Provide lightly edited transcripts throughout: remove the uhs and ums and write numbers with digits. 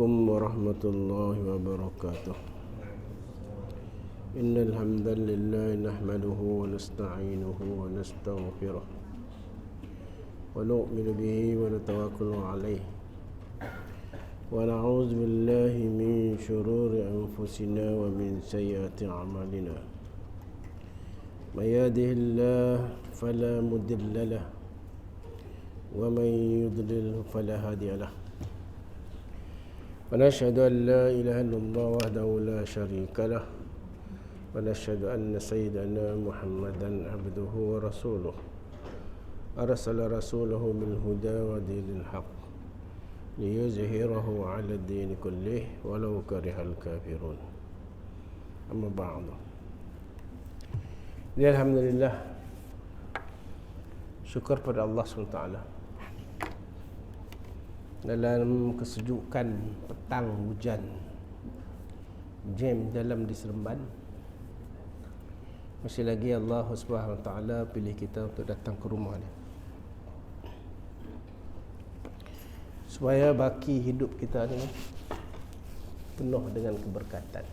Assalamualaikum warahmatullahi wabarakatuh. Innal hamdalillah nahmaduhu wa nasta'inuhu wa nastaghfiruh wa nu'minu bihi wa natawakkalu alayhi wa na'udzu billahi min shururi anfusina wa min sayyiati a'malina. May yahdihillahu fala mudilla lahu wa may yudlil fala hadiya lahu. ونشهد أن لا إله إلا الله وحده لا شريك له ونشهد أن سيدنا محمدا عبده ورسوله أرسل رسوله بالهدى ودين الحق ليظهره على الدين كله ولو كره الكافرون. أما بعد. Alhamdulillah, syukur pada Allah SWT dalam kesejukan petang hujan jam dalam di Seremban, masih lagi Allah SWT pilih kita untuk datang ke rumah dia, supaya baki hidup kita ni penuh dengan keberkatan.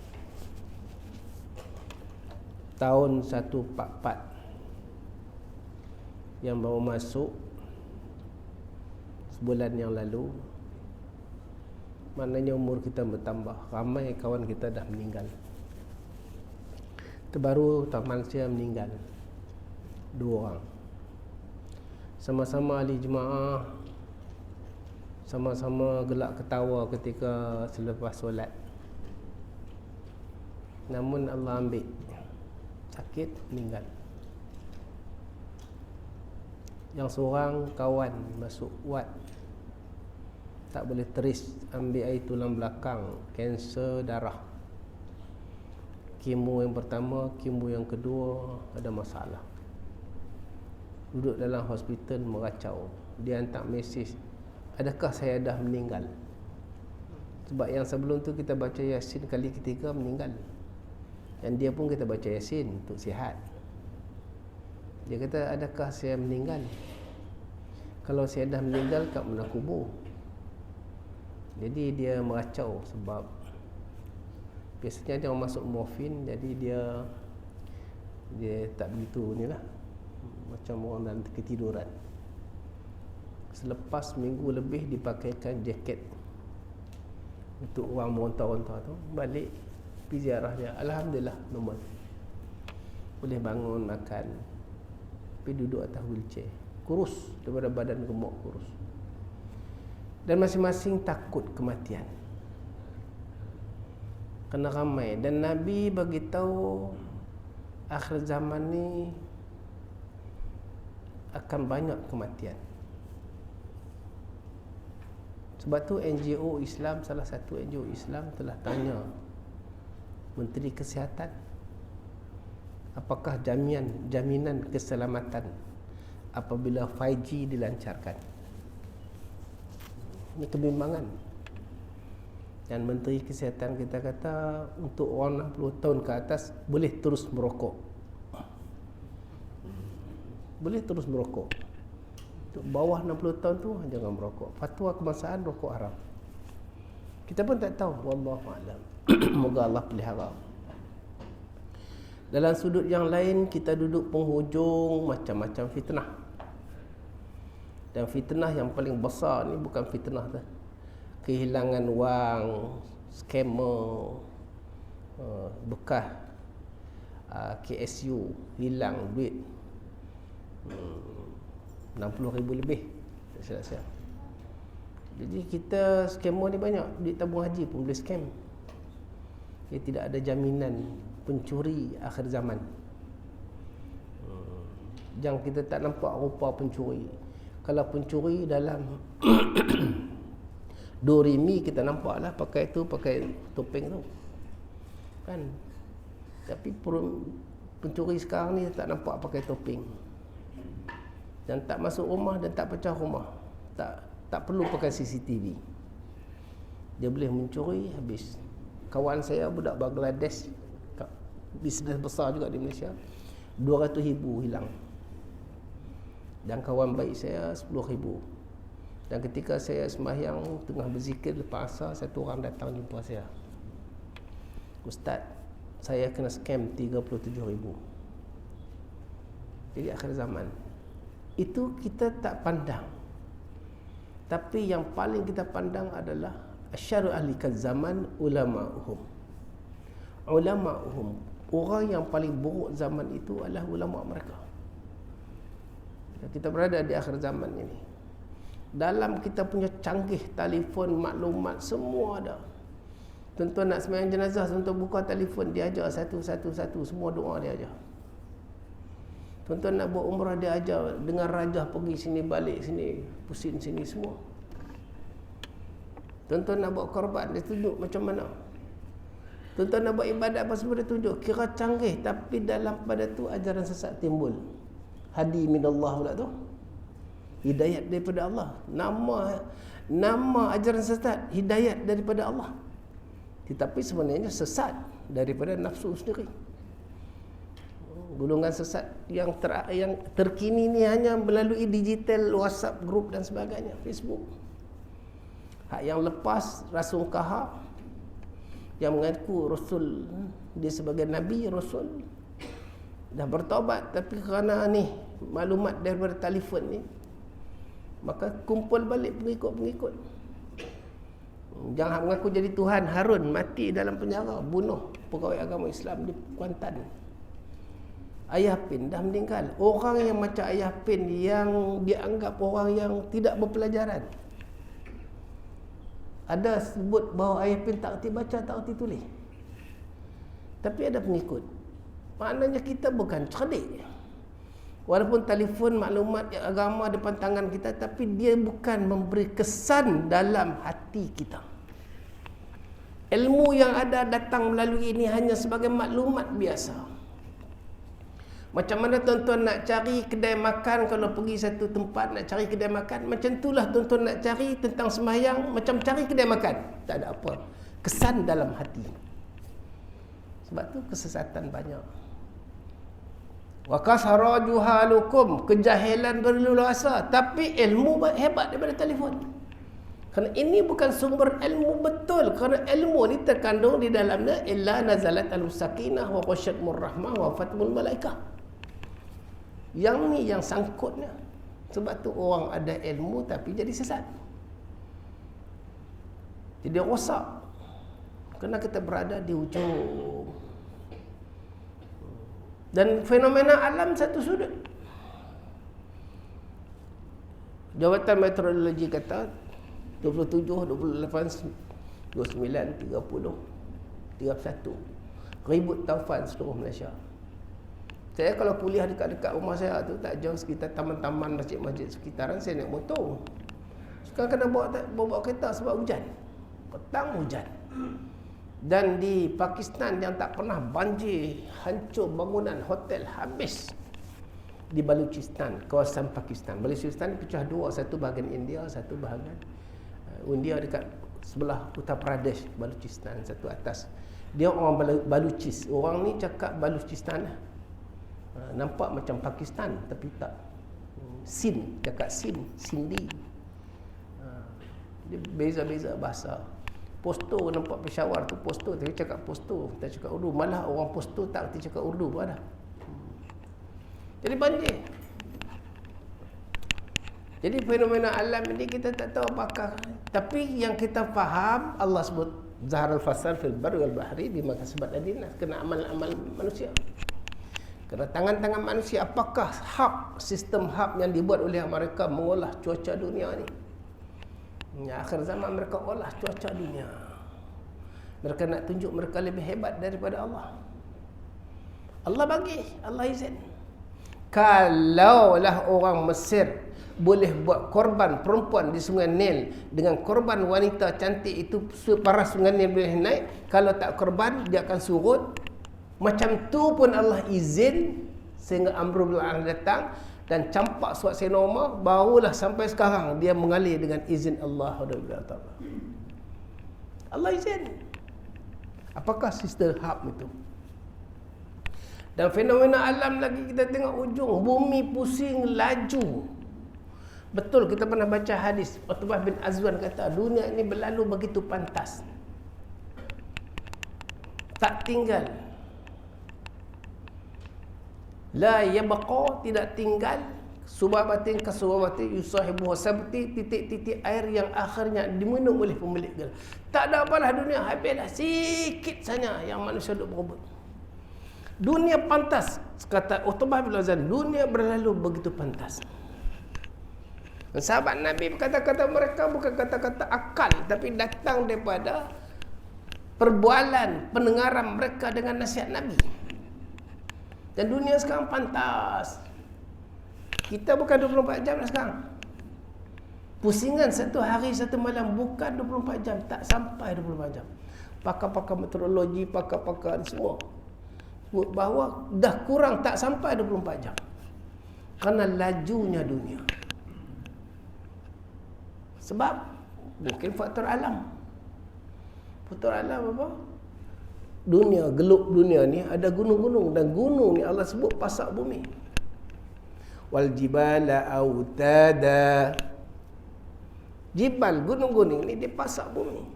Tahun 144 yang baru masuk sebulan yang lalu, maknanya umur kita bertambah. Ramai kawan kita dah meninggal. Terbaru teman saya meninggal, 2 orang. Sama-sama ahli jemaah, sama-sama gelak ketawa ketika selepas solat. Namun Allah ambil, sakit, meninggal. Yang seorang kawan masuk wad, tak boleh teris, ambil air tulang belakang, kanser darah. Kemo yang pertama, kemo yang kedua ada masalah. Duduk dalam hospital meracau. Dia hantar mesej, adakah saya dah meninggal? Sebab yang sebelum tu kita baca Yasin kali ketiga meninggal, dan dia pun kita baca Yasin untuk sihat. Dia kata, adakah saya meninggal? Kalau saya dah meninggal, kat mana kubur? Jadi dia meracau sebab biasanya dia orang masuk morfin, jadi dia tak begitu ni lah, macam orang dalam ketiduran. Selepas minggu lebih dipakaikan jaket untuk orang meronta-ronta tu, balik pergi ziarah dia, alhamdulillah normal, boleh bangun, makan. Tapi duduk atas wheelchair, kurus daripada badan gemuk, kurus. Dan masing-masing takut kematian, kena ramai. Dan Nabi bagi tahu akhir zaman ni akan banyak kematian. Sebab tu NGO Islam, salah satu NGO Islam telah tanya Menteri Kesihatan, apakah jaminan keselamatan apabila 5G dilancarkan? Ini kebimbangan. Dan Menteri Kesihatan kita kata untuk orang 60 tahun ke atas boleh terus merokok. Boleh terus merokok. Untuk bawah 60 tahun tu jangan merokok. Fatwa kebangsaan rokok haram. Kita pun tak tahu, wallahu a'lam. Moga Allah pelihara. Dalam sudut yang lain, kita duduk penghujung macam-macam fitnah. Dan fitnah yang paling besar ni bukan fitnah tu, kehilangan wang, scammer, bekas KSU hilang duit 60,000 lebih, tak silap saya. Jadi kita scammer ni banyak, duit tabung haji pun boleh scam. Dia tidak ada jaminan. Pencuri akhir zaman. Jangan kita tak nampak rupa pencuri. Kalau pencuri dalam Doremi kita nampak lah, pakai topeng tu kan. Tapi pencuri sekarang ni tak nampak pakai topeng, dan tak masuk rumah dan tak pecah rumah. Tak perlu pakai CCTV. Dia boleh mencuri habis. Kawan saya budak Bangladesh, bisnes besar juga di Malaysia, 200,000 hilang. Dan kawan baik saya 10,000. Dan ketika saya sembahyang tengah berzikir lepas asar, satu orang datang jumpa saya. Ustaz, saya kena scam 37,000. Jadi akhir zaman. Itu kita tak pandang. Tapi yang paling kita pandang adalah asyarru ahli zaman ulama'uhum. Ulama'uhum, orang yang paling buruk zaman itu adalah ulama mereka. Kita berada di akhir zaman ini. Dalam kita punya canggih telefon, maklumat semua ada. Tuan-tuan nak sembahyang jenazah, tuan-tuan buka telefon, dia ajar satu-satu, semua doa dia ajar. Tuan-tuan nak buat umrah, dia ajar dengan rajah pergi sini, balik sini, pusing sini semua. Tuan-tuan nak buat korban, dia tunjuk macam mana. Tuan-tuan nak buat ibadat apa semua, dia tunjuk. Kira canggih, tapi dalam pada tu ajaran sesat timbul. Hadi minallah pula tu, hidayat daripada Allah. Nama ajaran sesat, hidayat daripada Allah, tetapi sebenarnya sesat daripada nafsu sendiri. Golongan sesat yang terkini ni hanya melalui digital, WhatsApp group dan sebagainya, Facebook. Hak yang lepas, Rasul Kahar yang mengaku Rasul, dia sebagai Nabi, Rasul, dah bertaubat, tapi kerana ni maklumat daripada telefon ni, maka kumpul balik pengikut-pengikut. Jangan mengaku jadi Tuhan. Harun mati dalam penjara, bunuh pegawai agama Islam di Kuantan. Ayah Pin dah meninggal. Orang yang macam Ayah Pin, yang dianggap orang yang tidak berpelajaran, ada sebut bahawa Ayah Pin tak erti baca, tak erti tulis, tapi ada pengikut. Maknanya kita bukan cerdik. Walaupun telefon maklumat agama depan tangan kita, tapi dia bukan memberi kesan dalam hati kita. Ilmu yang ada datang melalui ini hanya sebagai maklumat biasa. Macam mana tuan-tuan nak cari kedai makan, kalau pergi satu tempat nak cari kedai makan, macam itulah tuan-tuan nak cari tentang sembahyang, macam cari kedai makan. Tak ada apa kesan dalam hati. Sebab tu kesesatan banyak. Wa kasara juhalukum, kejahilan berleluasa, tapi ilmu hebat daripada telefon. Kerana ini bukan sumber ilmu betul, kerana ilmu ni terkandung di dalamnya illa nazalat al-sakinah wa ghasyatmur rahmah wa fatmul malaikah. Yang ni yang sangkutnya. Sebab tu orang ada ilmu tapi jadi sesat, jadi rosak. Kerana kita berada di ujung. Dan fenomena alam satu sudut. Jawatan Meteorologi kata 27, 28, 29, 30, 31 ribut taufan seluruh Malaysia. Saya kalau kuliah dekat-dekat rumah saya tu, tak jauh sekitar taman-taman, masjid-masjid sekitaran, saya naik motor. Sekarang kena bawa kereta sebab hujan. Petang hujan. Dan di Pakistan yang tak pernah banjir, hancur bangunan, hotel habis. Di Baluchistan, kawasan Pakistan. Baluchistan pecah dua, satu bahagian India, satu bahagian India dekat sebelah Uttar Pradesh, Baluchistan, satu atas. Dia orang Baluchis. Orang ni cakap Baluchistan, nampak macam Pakistan tapi tak. Sind, cakap Sindi. Dia beza-beza bahasa. Posto nampak Peshawar tu posto, tapi cakap posto, tak cakap Urdu. Malah orang posto tak erti cakap Urdu pun ada. Jadi banjir. Jadi fenomena alam ini kita tak tahu apakah. Tapi yang kita faham, Allah sebut Zaharul fasad fil barri wal bahri bima kasabat adina, kena amal-amal manusia. Kena tangan-tangan manusia. Apakah sistem hub yang dibuat oleh mereka mengolah cuaca dunia ni? Ya, akhir zaman mereka olah cuaca dunia. Mereka nak tunjuk mereka lebih hebat daripada Allah. Allah bagi, Allah izin. Kalaulah orang Mesir boleh buat korban perempuan di Sungai Nil dengan korban wanita cantik itu, para Sungai Nil boleh naik. Kalau tak korban, dia akan surut. Macam tu pun Allah izin sehingga Amr bin al datang dan campak suasana Umar, barulah sampai sekarang dia mengalir dengan izin Allah. Allah izin. Apakah sistem hub itu? Dan fenomena alam lagi kita tengok ujung, bumi pusing laju. Betul, kita pernah baca hadis Utbah bin Azwan kata, dunia ini berlalu begitu pantas, tak tinggal, la yabqa, tidak tinggal, subabatin ke subabatin yusahibu sabti, titik-titik air yang akhirnya diminum oleh pemilik gelar. Tak ada apalah dunia, habislah, sikit saja yang manusia duk berebut. Dunia pantas, kata Utbah bin Azwan, dunia berlalu begitu pantas. Sahabat Nabi, kata-kata mereka bukan kata-kata akal, tapi datang daripada perbualan, pendengaran mereka dengan nasihat Nabi. Dan dunia sekarang pantas. Kita bukan 24 jam dah sekarang. Pusingan satu hari satu malam bukan 24 jam, tak sampai 24 jam. Pakar-pakar meteorologi, pakar-pakar semua sebut bahawa dah kurang, tak sampai 24 jam. Kerana lajunya dunia. Sebab mungkin faktor alam. Faktor alam apa? Dunia, geluk dunia ni ada gunung-gunung, dan gunung ni Allah sebut pasak bumi. Wal jibala autada. Jibal, gunung-gunung ni dia pasak bumi.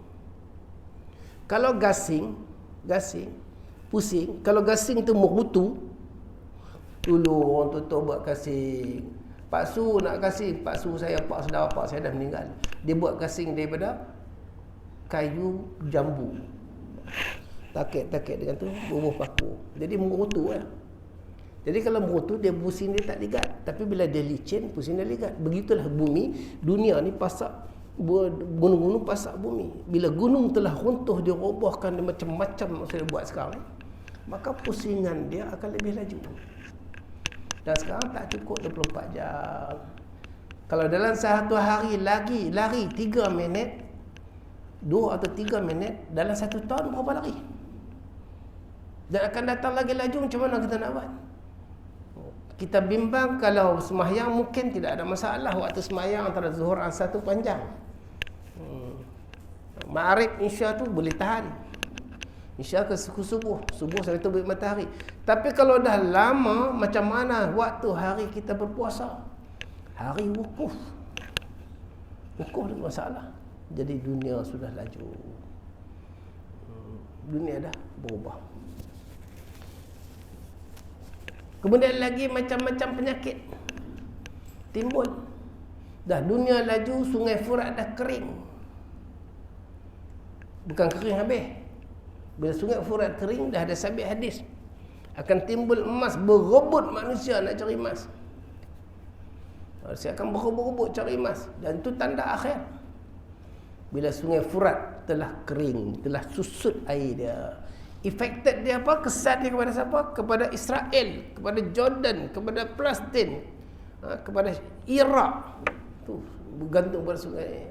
Kalau gasing pusing. Kalau gasing tu mengutu, dulu orang tu buat gasing. Pak Su nak gasing, Pak Su saya, Pak Saudara Pak saya dah meninggal. Dia buat gasing daripada kayu jambu. Takik-takik dengan tu bubuh paku. Jadi mengutu lah. Jadi kalau mengutu, dia pusing dia tak ligat. Tapi bila dia licin, pusing dia ligat. Begitulah bumi, dunia ni pasak, gunung-gunung pasak bumi. Bila gunung telah runtuh, dia robohkan, dia macam-macam saya buat sekarang, maka pusingan dia akan lebih laju. Dan sekarang tak cukup 24 jam. Kalau dalam satu hari lari 3 minit, 2 atau 3 minit, dalam 1 tahun berapa lari? Dan akan datang lagi laju, macam mana kita nak buat? Kita bimbang kalau sembahyang mungkin tidak ada masalah. Waktu sembahyang antara zuhur dan asar tu panjang. Ma'arif Isya tu boleh tahan. Isya ke subuh sampai terbit matahari. Tapi kalau dah lama, macam mana waktu hari kita berpuasa? Hari wukuf lagi masalah. Jadi dunia sudah laju. Dunia dah berubah. Kemudian lagi macam-macam penyakit timbul. Dah dunia laju, sungai Furat dah kering. Bukan kering habis. Bila sungai Furat kering, dah ada sabit hadis, akan timbul emas, berebut manusia nak cari emas. Manusia akan berebut-rebut cari emas. Dan itu tanda akhir. Bila sungai Furat telah kering, telah susut air dia. Affected dia apa? Kesan dia kepada siapa? Kepada Israel, kepada Jordan, kepada Palestin, kepada Iraq. Tu bergantung pada sungai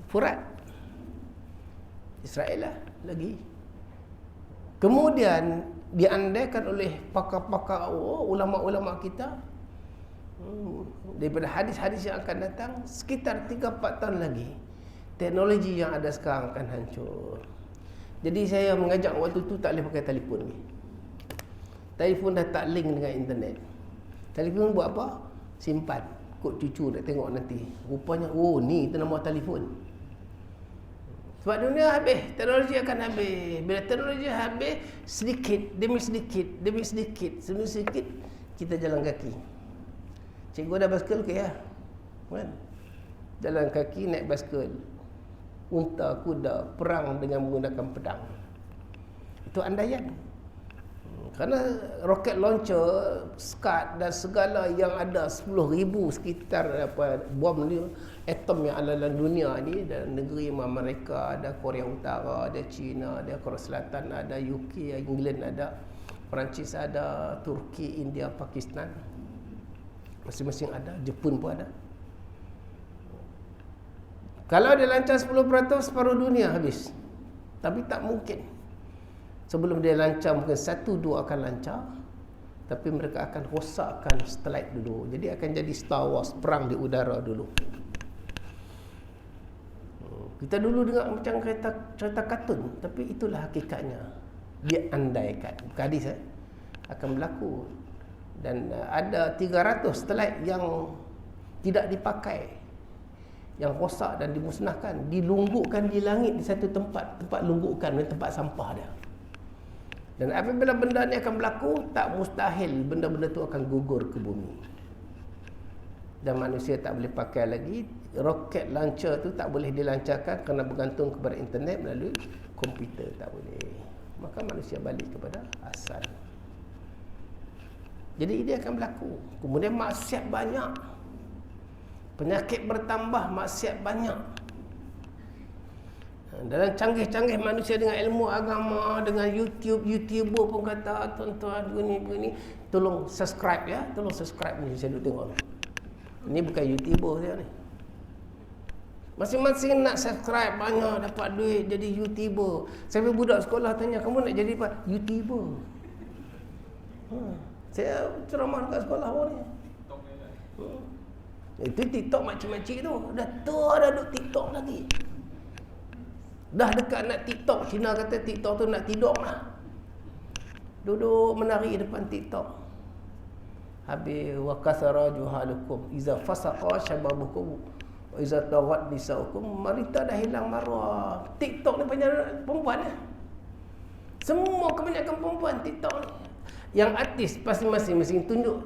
Furat. Israel lah lagi. Kemudian diandaikan oleh pakar-pakar, ulama-ulama kita, daripada hadis-hadis yang akan datang, sekitar 3-4 tahun lagi, teknologi yang ada sekarang akan hancur. Jadi saya mengajak waktu tu tak boleh pakai telefon ni. Telefon dah tak link dengan internet. Telefon buat apa? Simpan. Kod cucu nak tengok nanti. Rupanya, ni itu nama telefon. Sebab dunia habis, teknologi akan habis. Bila teknologi habis, sedikit demi sedikit, kita jalan kaki. Cikgu ada basikal ke ya? Kan? Jalan kaki, naik basikal. Unta, kuda, perang dengan menggunakan pedang. Itu andaian. Kerana roket launcher, Scud dan segala yang ada 10,000 sekitar bom ni, atom yang ada dalam dunia ni, dan negeri Amerika, ada Korea Utara, ada China, ada Korea Selatan, ada UK, England ada, Perancis ada, Turki, India, Pakistan. Masing-masing ada, Jepun pun ada. Kalau dia lancar 10%, separuh dunia habis. Tapi tak mungkin. Sebelum dia lancar, mungkin 1-2 akan lancar. Tapi mereka akan rosakkan satelit dulu. Jadi akan jadi Star Wars, perang di udara dulu. Kita dulu dengar macam cerita kartun. Tapi itulah hakikatnya. Dia andaikan. Hadis akan berlaku. Dan ada 300 satelit yang tidak dipakai yang rosak dan dimusnahkan, dilunggukkan di langit di satu tempat lunggukan, tempat sampah dia. Dan apabila benda ni akan berlaku, tak mustahil benda-benda tu akan gugur ke bumi. Dan manusia tak boleh pakai lagi. Roket launcher tu tak boleh dilancarkan kerana bergantung kepada internet melalui komputer, tak boleh. Maka manusia balik kepada asal. Jadi ini akan berlaku. Kemudian maksiat banyak, penyakit bertambah, maksiat banyak. Dalam canggih-canggih manusia dengan ilmu agama, dengan YouTuber pun kata, tuan-tuan begini, tolong subscribe ya, tolong subscribe ni, saya duk tengok ni. Ini bukan YouTuber saya ni. Masing-masing nak subscribe banyak, dapat duit jadi YouTuber. Sampai budak sekolah tanya, kamu nak jadi apa? YouTuber. Saya ceramah dekat sekolah pun ni. Itu TikTok makcik-makcik tu. Dah tua dah duduk TikTok lagi. Dah dekat nak TikTok. Cina kata TikTok tu nak tidur lah. Duduk menari depan TikTok. Habis wa kasara juhalukum iza fasaqa syababukum wa iza tawad nisaukum, marita dah hilang marwah. TikTok ni banyak perempuan ya. Semua kebanyakan perempuan TikTok ni. Yang artis pasti masing-masing tunjuk.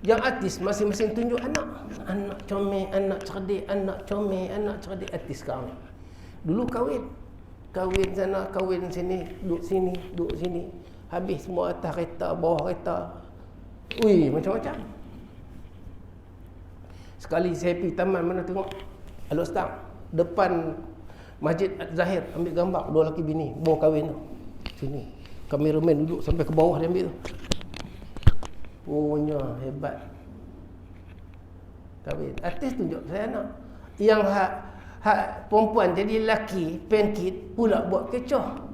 Yang artis masing-masing tunjuk anak. Anak comel, anak cerdik, anak comel, anak cerdik. Artis sekarang. Dulu kahwin sana, kahwin sini, duduk sini. Habis semua atas kereta, bawah kereta. Ui, macam-macam. Sekali saya pergi taman mana tengok Al-Ustaz depan Masjid Zahir ambil gambar dua lelaki bini bawa kahwin tu. Sini. Kameraman duduk sampai ke bawah dia ambil tu. Punya hebat. Kahwin. Artis tunjuk saya nak. Yang hak perempuan jadi lelaki, penkit pula buat kecoh.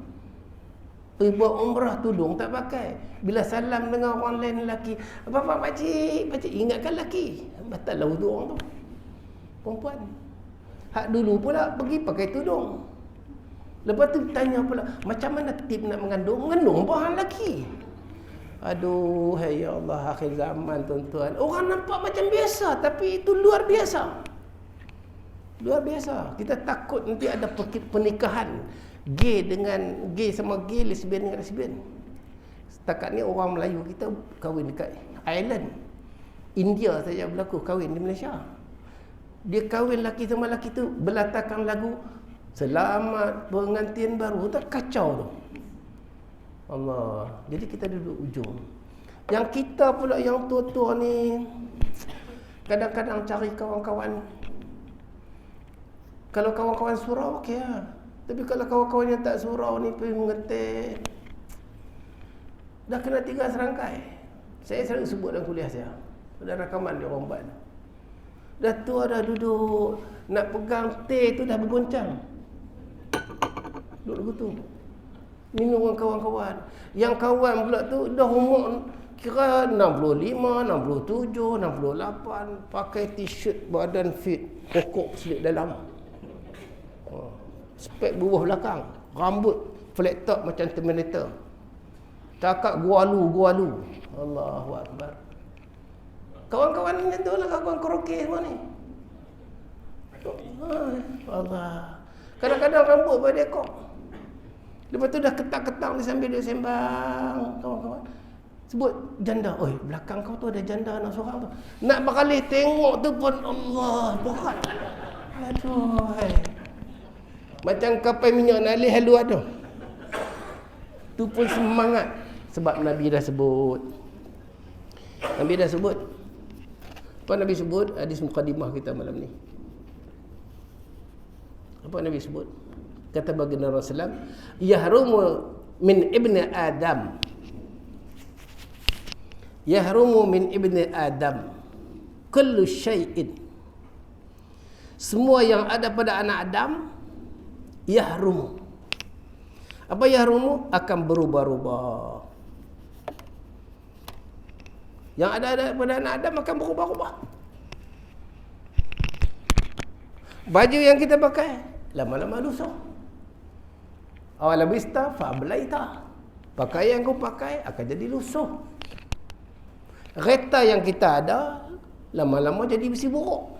Pergi buat umrah tudung tak pakai. Bila salam dengan orang lain lelaki, apa-apa pakcik, ingatkan lelaki. Batal lah untuk orang tu. Perempuan. Hak dulu pula pergi pakai tudung. Lepas tu tanya pula, macam mana tip nak mengandung? Mengandung pun orang lelaki. Aduh, hai ya Allah, akhir zaman tuan-tuan. Orang nampak macam biasa, tapi itu luar biasa. Luar biasa. Kita takut nanti ada pernikahan gay dengan gay sama gay, lesbian dengan lesbian. Setakat ni orang Melayu kita kahwin dekat Ireland. India saja berlaku kahwin di Malaysia. Dia kahwin lelaki sama lelaki tu berlatarkan lagu Selamat Pengantin Baru. Tak kacau tu. Allah. Jadi kita duduk ujung. Yang kita pula yang tua-tua ni kadang-kadang cari kawan-kawan. Kalau kawan-kawan surau okey lah. Tapi kalau kawan-kawan yang tak surau ni pergi mengetik, dah kena 3 serangkai. Saya selalu sebut dalam kuliah saya. Ada rakaman dia orang buat. Dah tua dah duduk, nak pegang teh tu dah bergoncang. Duduk begitu. Minum dengan kawan-kawan. Yang kawan pula tu dah umur kira 65, 67, 68, pakai t-shirt badan fit, pokok selit dalam. Spek bawah belakang, rambut flat top macam Terminator. Cakap gualu. Allahu Akbar. Kawan-kawan macam tu lah, kawan karaoke semua ni. Allah. Kadang-kadang rambut pada ekor. Lepas tu dah ketak-ketak dia sambil dia sembang. Kawan-kawan sebut janda. Oi, belakang kau tu ada janda anak seorang tu. Nak beralih tengok tu pun Allah berat. Aduh, hai. Macam kapal minyak nak alih halu ada. Tu pun semangat. Sebab Nabi dah sebut. Apa Nabi sebut? Hadis mukadimah kita malam ni. Apa Nabi sebut? Kata baginda Rasulullah, yahrumu min ibni Adam. Yahrumu min ibni Adam kullu syai'in. Semua yang ada pada anak Adam yahrumu. Apa yahrumu? Akan berubah-ubah. Yang ada pada anak Adam akan berubah-ubah. Baju yang kita pakai lama-lama lusuh. Awal bista fa ablaita. Pakaian kau pakai akan jadi lusuh. Kereta yang kita ada lama-lama jadi besi buruk.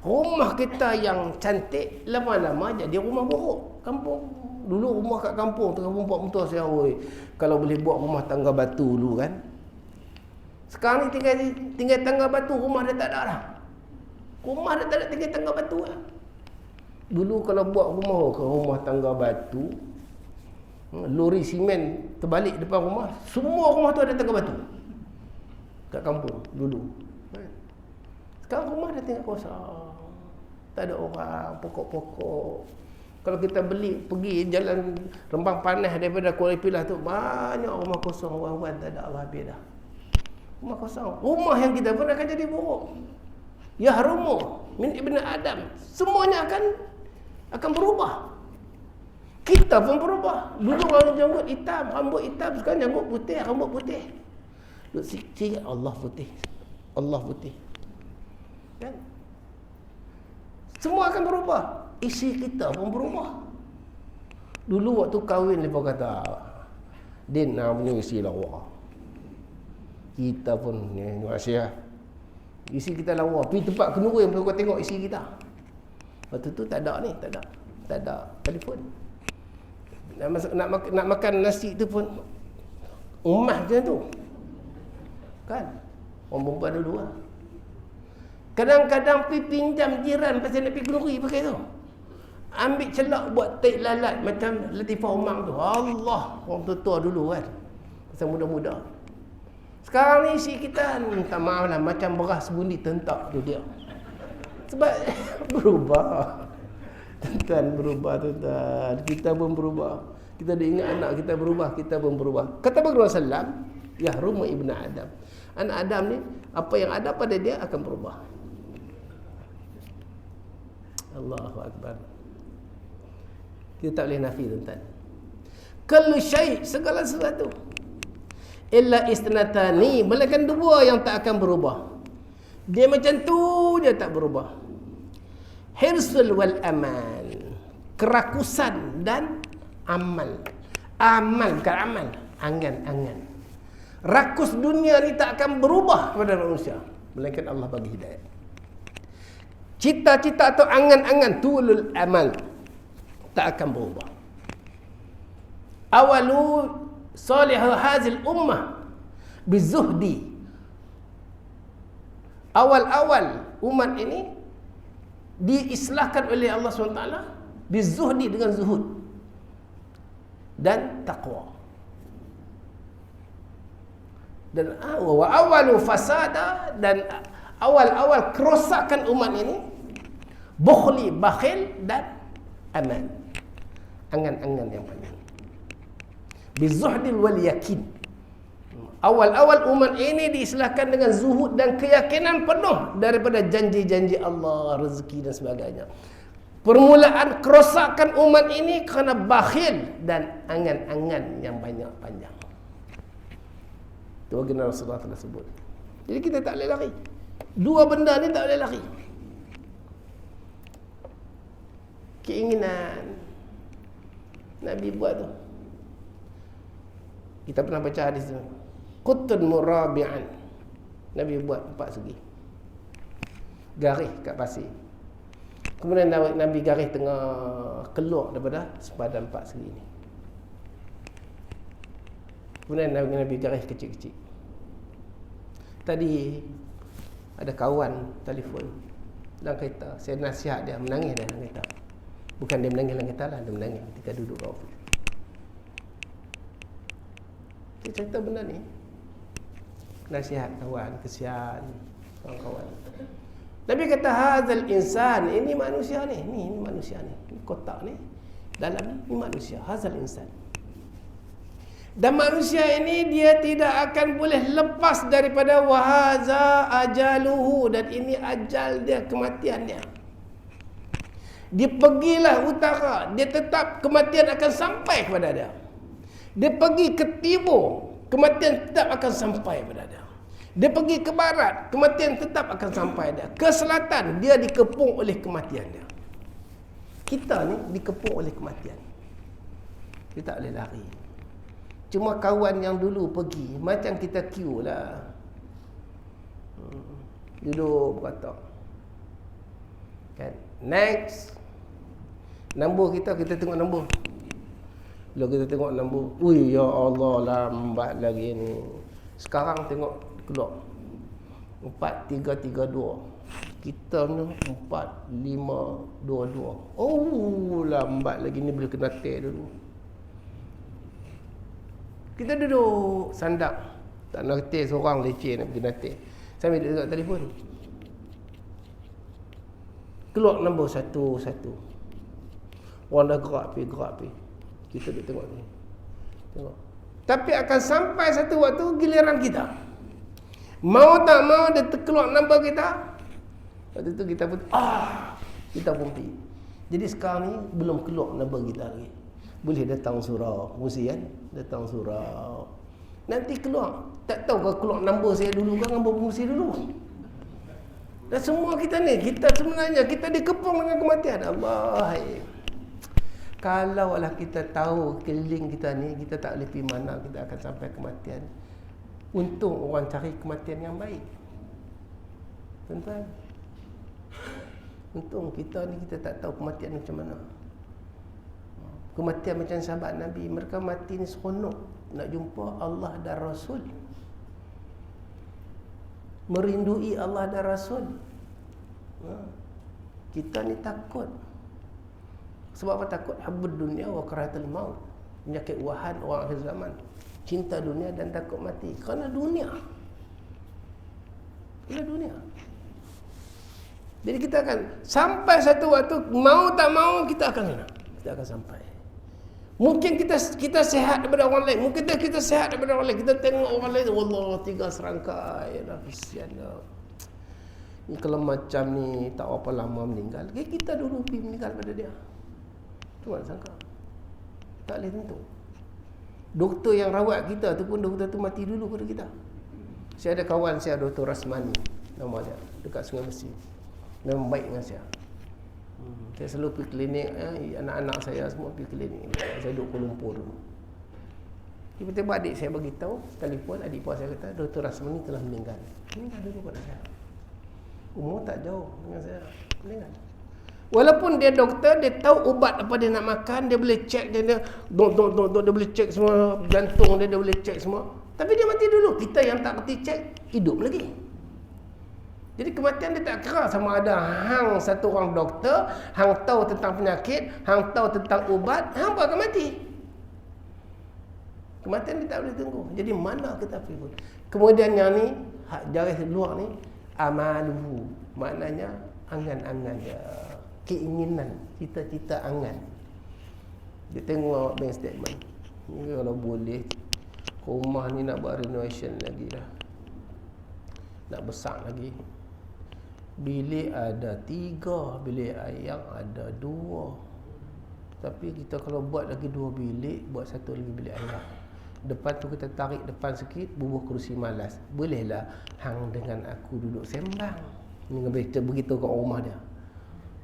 Rumah kita yang cantik lama-lama jadi rumah buruk. Kampung dulu rumah kat kampung kampung mentua saya, oi, kalau boleh buat rumah tangga batu dulu kan. Sekarang ni tinggal tangga batu, rumah dah tak ada dah. Rumah dah tak ada, tinggal tangga batu lah. Dulu kalau buat rumah tangga batu, lori simen terbalik depan rumah, semua rumah tu ada tangga batu. Kat kampung dulu. Sekarang rumah dah tinggal kosong. Tak ada orang, pokok-pokok. Kalau kita pergi jalan Rembang Panas daripada Kuala Pilah tu, banyak rumah kosong, orang-orang tak ada Allah habis dah. Rumah kosong. Rumah yang kita pun akan jadi buruk. Yahrumu min ibn Adam. Semuanya akan berubah. Kita pun berubah. Dulu orang janggut hitam, rambut hitam, sekarang janggut putih, rambut putih. Duk sikit Allah putih. Allah putih. Kan? Semua akan berubah. Isi kita pun berubah. Dulu waktu kahwin mereka kata, Din nak punya isi lawa. Kita pun ni masih isi kita lawa. Pergi tempat kenuri mereka tengok isi kita. Waktu tu tak ada ni, tak ada telefon. Nak makan nasi tu pun umah je tu. Kan? Orang perempuan dulu lah. Kadang-kadang pergi pinjam jiran pasal nak pergi kenuri pakai tu. Ambil celak buat taik lalat macam Latifah Umang tu. Allah, orang tua dulu kan. Pasal muda-muda. Sekarang ni isi kita, minta maaf lah, macam beras bundi tentak tu dia. Sebab berubah. Tuan berubah, tuan. Kita pun berubah. Kita dah ingat anak kita berubah, kita pun berubah. Kata Rasulullah SAW, Yahrumu ibn Adam. Anak Adam ni, apa yang ada pada dia akan berubah. Allahu Akbar. Kita tak boleh nafi, tuan-tuan. Kullu syai', segala sesuatu. Illa istinatani, melainkan dua yang tak akan berubah. Dia macam tu je tak berubah. Hirsul wal amal. Kerakusan dan amal. Amal bukan amal, angan-angan. Rakus dunia ni tak akan berubah pada manusia, melainkan Allah bagi hidayah. Cita-cita atau angan-angan tulul amal tak akan berubah. Awalu salihah hazil ummah bizuhdi. Awal-awal umat ini diislahkan oleh Allah SWT bizuhdi, dengan zuhud dan taqwa. Dan awalu fasada, dan awal-awal kerosakan umat ini bukhli, bakhil dan aman, angan-angan yang panjang. Bizuhdil wal yakin. Awal-awal umat ini diistilahkan dengan zuhud dan keyakinan penuh daripada janji-janji Allah, rezeki dan sebagainya. Permulaan kerosakan umat ini kerana bakhil dan angan-angan yang banyak panjang. Itu baginda Rasulullah telah sebut. Jadi kita tak boleh lari. Dua benda ni tak boleh lari. Keinginan Nabi buat tu. Kita pernah baca hadis tu. Qutun murabi'an. Nabi buat 4 segi. Garis kat pasir. Kemudian Nabi garis tengah keluar daripada sepadan 4 segi ni. Kemudian Nabi garis kecil-kecil. Tadi ada kawan telefon dalam kereta. Saya nasihat dia, menangis dah dalam kereta. Bukan dia menangis dalam kereta lah, dia menangis ketika duduk kat ofis. Dia cerita benda ni. Nasihat kawan, kesian kawan-kawan. Nabi kata hazal insan, ini manusia ni, ini manusia ni, ini kotak ni, dalam ni manusia, hazal insan. Dan manusia ini dia tidak akan boleh lepas daripada wahaza ajaluhu, dan ini ajal dia, kematian dia. Dia pergilah utara, dia tetap kematian akan sampai kepada dia. Dia pergi ke timur, kematian tetap akan sampai kepada dia. Dia pergi ke barat, kematian tetap akan sampai dia. Ke selatan, dia dikepung oleh kematian dia. Kita ni dikepung oleh kematian. Kita tak boleh lari. Cuma kawan yang dulu pergi, macam kita queue lah. Duduk berkatak. Kan? Next. Nombor kita tengok nombor. Bila kita tengok nombor, ui ya Allah, lambat lagi ni. Sekarang tengok keluar 4332. Kita ni 4522. Oh, lambat lagi ni, boleh kena tek dulu. Kita duduk sandak, tak nak tek, seorang leceh nak pergi tek. Sambil duduk kat telefon, keluar nombor satu-satu. Orang dah gerak pergi. Kita duduk tengok ni. Tengok. Tapi akan sampai satu waktu giliran kita. Mau tak mau dia terkeluar nombor kita. Waktu tu kita pun kita pun pergi. Jadi sekarang ni belum keluar nombor kita lagi. Boleh datang surau, mesti kan? Datang surau. Nanti keluar. Tak tahu kalau keluar nombor saya dulu kan, nombor mesti dulu. Dan semua kita ni, kita sebenarnya kita dikepung dengan kematian. Allah. Kalaulah kita tahu keliling kita ni, kita tak boleh pergi mana, kita akan sampai kematian. Untung orang cari kematian yang baik. Tuan-tuan, untung kita ni kita tak tahu kematian macam mana. Kematian macam sahabat Nabi, mereka mati ni seronok nak jumpa Allah dan Rasul, merindui Allah dan Rasul. Kita ni takut. Sebab apa takut? Habbud dunia wa karahatul maut. Penyakit wahan orang akhir zaman. Cinta dunia dan takut mati. Kerana dunia. Kerana dunia. Jadi kita akan sampai satu waktu, mau tak mau kita akan sampai. Mungkin kita sehat daripada orang lain. Mungkin kita sehat daripada orang lain. Kita tengok orang lain, wallah 3 serangkai dah, kesian dah. Ni kalau macam ni tak apa lama meninggal. Kita dulu pergi meninggal pada dia. Tu nak sangka. Tak boleh tentu. Doktor yang rawat kita tu pun, doktor tu mati dulu pada kita. Saya ada kawan saya, Dr. Rasmani nama dia, dekat Sungai Besi. Memang baik dengan saya. Saya selalu pergi klinik, anak-anak saya semua pergi klinik. Saya duduk Kuala Lumpur dulu. Tiba-tiba adik saya bagi tahu, telefon, adik ipar saya kata Dr. Rasmani telah meninggal. Meninggal dulu pada saya. Umur tak jauh dengan saya, meninggal. Walaupun dia doktor, dia tahu ubat apa dia nak makan, dia boleh cek, dia boleh cek semua jantung dia boleh cek semua. Tapi dia mati dulu. Kita yang tak kerti cek, hidup lagi. Jadi kematian dia tak kira sama ada hang satu orang doktor, hang tahu tentang penyakit, hang tahu tentang ubat, hang pun akan mati. Kematian dia tak boleh tunggu. Jadi mana kita pergi? Kemudian yang ni, garis luar ni, amaluhu, maknanya angan-angan dia, keinginan, cita-cita angan. Dia tengok bank statement ni, kalau boleh rumah ni nak buat renovation lagi lah, nak besar lagi. Bilik ada 3, bilik ayam ada 2. Tapi kita kalau buat lagi 2 bilik, buat satu lagi bilik ayam. Depan tu kita tarik depan sikit, bubuh kerusi malas. Bolehlah hang dengan aku duduk sembang. Ni begitu kat rumah dia.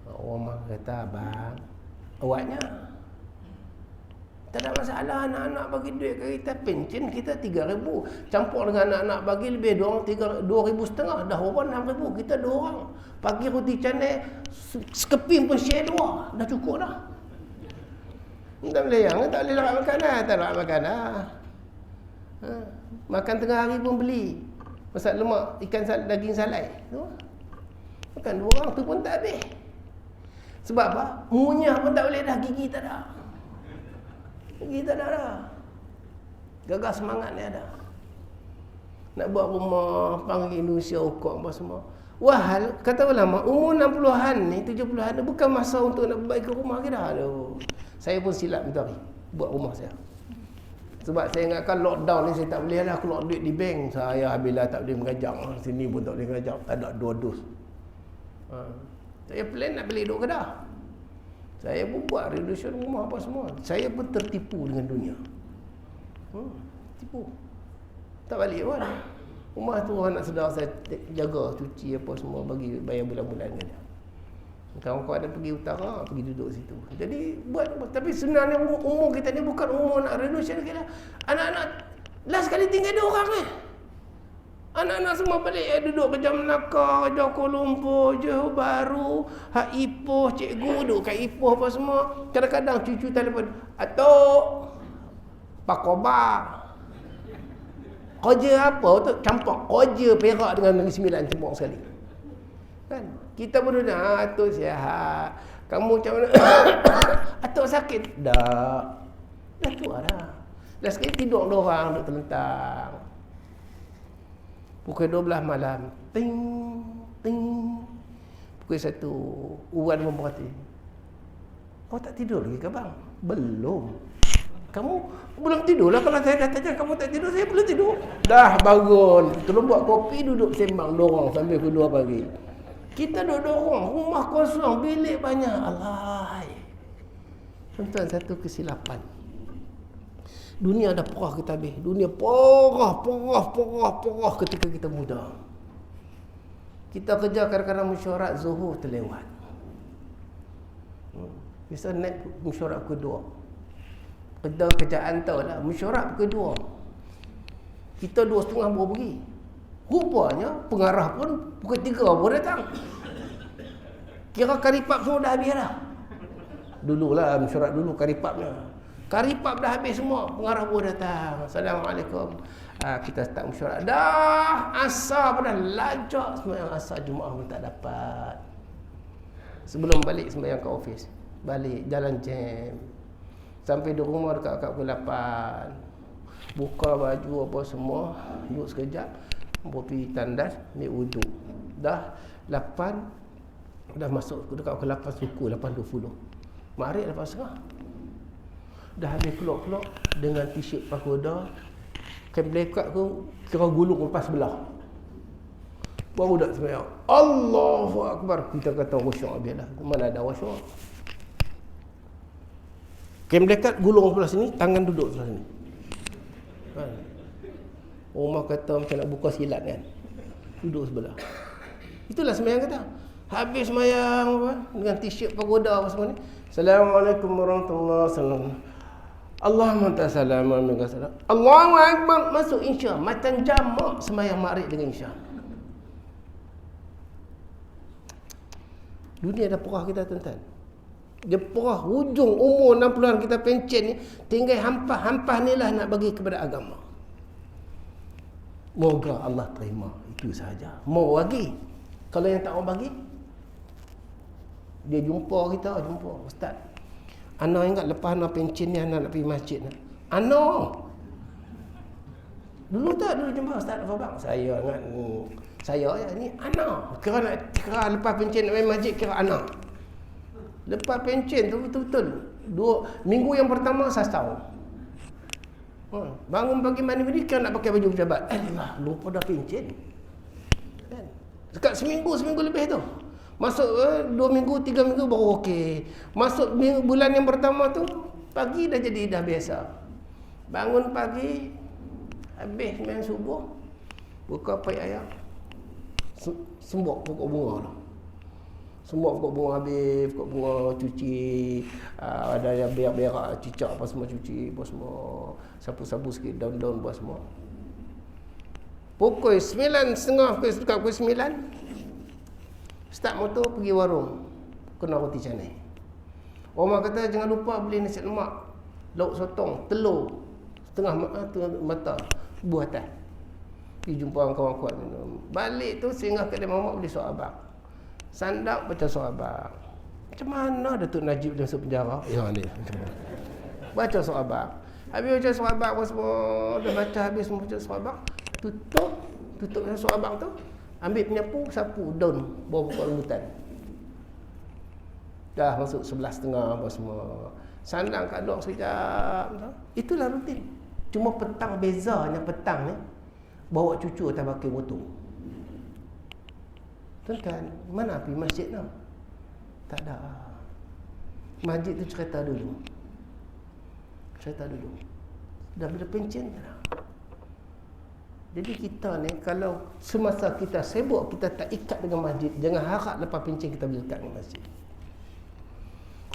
Orang rumah kata, abang, awaknya tak ada masalah, anak-anak bagi duit ke kita, pencen kita 3,000, campur dengan anak-anak bagi lebih, 2,500 dah orang 6,000, kita 2 orang. Pagi roti canai sekeping pun share 2, dah cukup dah. Tak boleh yang, tak boleh larat makan dah, tak larat makan dah. Makan tengah hari pun beli masak lemak, ikan daging salai tu, makan 2 orang tu pun tak habis. Sebab apa? Munyah pun tak boleh dah, gigi tak ada. Gigi tak ada dah. Gagal semangat ni ada. Nak buat rumah, panggil Indonesia ukok apa semua. Wahal, kata ulama, umur 60-an ni, 70-an ni bukan masa untuk nak perbaiki rumah kita. Aduh. Saya pun silap minta buat rumah saya. Sebab saya ingatkan lockdown ni saya tak boleh lah keluar duit di bank. Saya habislah tak boleh mengajak. Sini pun tak boleh mengajak. Ada 2 dos. Saya plan nak beli duduk Kedah. Saya pun buat renovation rumah apa semua. Saya pun tertipu dengan dunia. Tipu. Tak balik pun. Rumah tu anak saudara saya jaga, cuci apa semua, bagi bayar bulan-bulan dia. Kawan-kawan ada pergi utara, pergi duduk situ. Jadi buat, tapi sebenarnya umur kita ni bukan umur nak renovation lagi lah. Anak-anak last kali tinggal 2 orang Anak-anak semua balik duduk kerja Melaka, kerja Kuala Lumpur, Johor Bahru, Hak Ipoh, cikgu duduk kat Ipoh apa semua. Kadang-kadang cucu telefon, Atuk, Pak Kobar. Kerja apa tu? Campak kerja Perak dengan Negeri Sembilan campur sekali. Kan? Kita pun dah, Atuk sihat. Kamu macam mana? Atuk sakit? Dah. Dah tua dah. Dah sekali tidur orang duduk terlentang. Pukul 12 malam, ting, ting. Pukul 1, Uwan memperhati. Kau tak tidur lagi ke bang? Belum. Kamu belum tidur lah. Kalau saya dah tanya kamu tak tidur, saya belum tidur. Dah bangun. Tolong buat kopi, duduk sembang dorong sampai pukul 2 pagi. Kita duduk dorong, rumah kosong, bilik banyak. Alai. Tuan-tuan, satu kesilapan. Dunia dah porah kita habis. Dunia porah ketika kita muda. Kita kerja kadang-kadang mesyuarat Zuhur terlewat. Bisa naik mesyuarat kedua. Kerjaan tahu lah. Mesyuarat kedua. Kita 2:30 baru pergi. Rupanya pengarah pun pukul 3 baru datang. Kira karipap semua dah habis dah. Dululah mesyuarat dulu karipapnya. Karipap dah habis semua, pengarah pun datang. Assalamualaikum. Kita start mesyuarat. Dah asar pun dah lajak sembahyang asar Jumaat pun tak dapat. Sebelum balik sembahyang ke office, balik jalan jam. Sampai di rumah dekat pukul 8. Buka baju apa semua, duduk sekejap, pergi tandas, ambil wuduk. Dah 8 dah masuk dekat pukul 8 suku 8.20. Maghrib 8.30. Dah habis kelok-kelok dengan t-shirt pagoda, kain blackout tu kira gulung lepas sebelah. Baru dah sembahyang. Allahu Akbar. Kita kata khusyuk habislah. Mana ada khusyuk. Kain blackout gulung sebelah sini, tangan duduk sebelah sini. Kan? Umar kata macam nak buka silat kan. Duduk sebelah. Itulah sembahyang kata. Habis sembahyang apa? Dengan t-shirt pagoda apa semua ni. Assalamualaikum warahmatullahi wabarakatuh. Allahumma ta'asalam wa minka salam. Allahu Akbar. Masuk insya. Macam jamak sembahyang maghrib dengan insya. Dunia dah porah kita tuan-tuan. Dia porah hujung umur 60-an kita pencen ni. Tinggal hampah-hampah ni lah nak bagi kepada agama. Moga Allah terima. Itu sahaja. Mau bagi. Kalau yang tak mau bagi, dia jumpa kita. Jumpa Ustaz, Ana ingat lepas Ana pencen ni Ana nak pergi masjid. Ana dulu jumpa Ustaz Fabak. Saya ingat saya ni Ana. Kira lepas pencen nak pergi masjid, kira Ana. Lepas pencen tu betul-betul 2 minggu yang pertama sasau. Bangun pagi mandi kan nak pakai baju pejabat. Allah, lupa dah pencen. Kan? Dekat seminggu lebih tu. Masuk 2 minggu, 3 minggu baru okey. Masuk bulan yang pertama tu, pagi dah biasa. Bangun pagi, habis main subuh, buka pai ayam, sembok pokok bunga tu. Sembok pokok bunga habis, pokok bunga cuci, ada yang berak-berak, cicak apa semua cuci, apa semua. Sapu-sapu sikit, daun-daun buat semua. Pukul 9.30, pukul 9, start motor pergi warung, kena roti canai. Omar kata jangan lupa beli nasi lemak, lauk sotong, telur, setengah mata, buah atas. Pergi jumpa kawan kuat minum. Balik tu singgah kedai mamak beli suap abang. Sandak baca suap abang. Macam mana Datuk Najib dia masuk penjara? Ya ni. Baca suap abang. Habis baca suap abang semua, dah baca habis semua baca suap abang. Tutup suap abang tu. Ambil penyapu, sapu daun bawah pokok rambutan. Dah masuk 11.30 apa semua. Sandang kat luar sekejap. Itulah rutin. Cuma petang bezanya petang ni bawa cucu atas bakil motor. Tuan-tuan, mana pergi masjid tau? Tak ada. Masjid tu cerita dulu. Dah bila pencen dah. Jadi kita ni kalau semasa kita sibuk, kita tak ikat dengan masjid, jangan harap lepas pencen kita boleh ikat dengan masjid.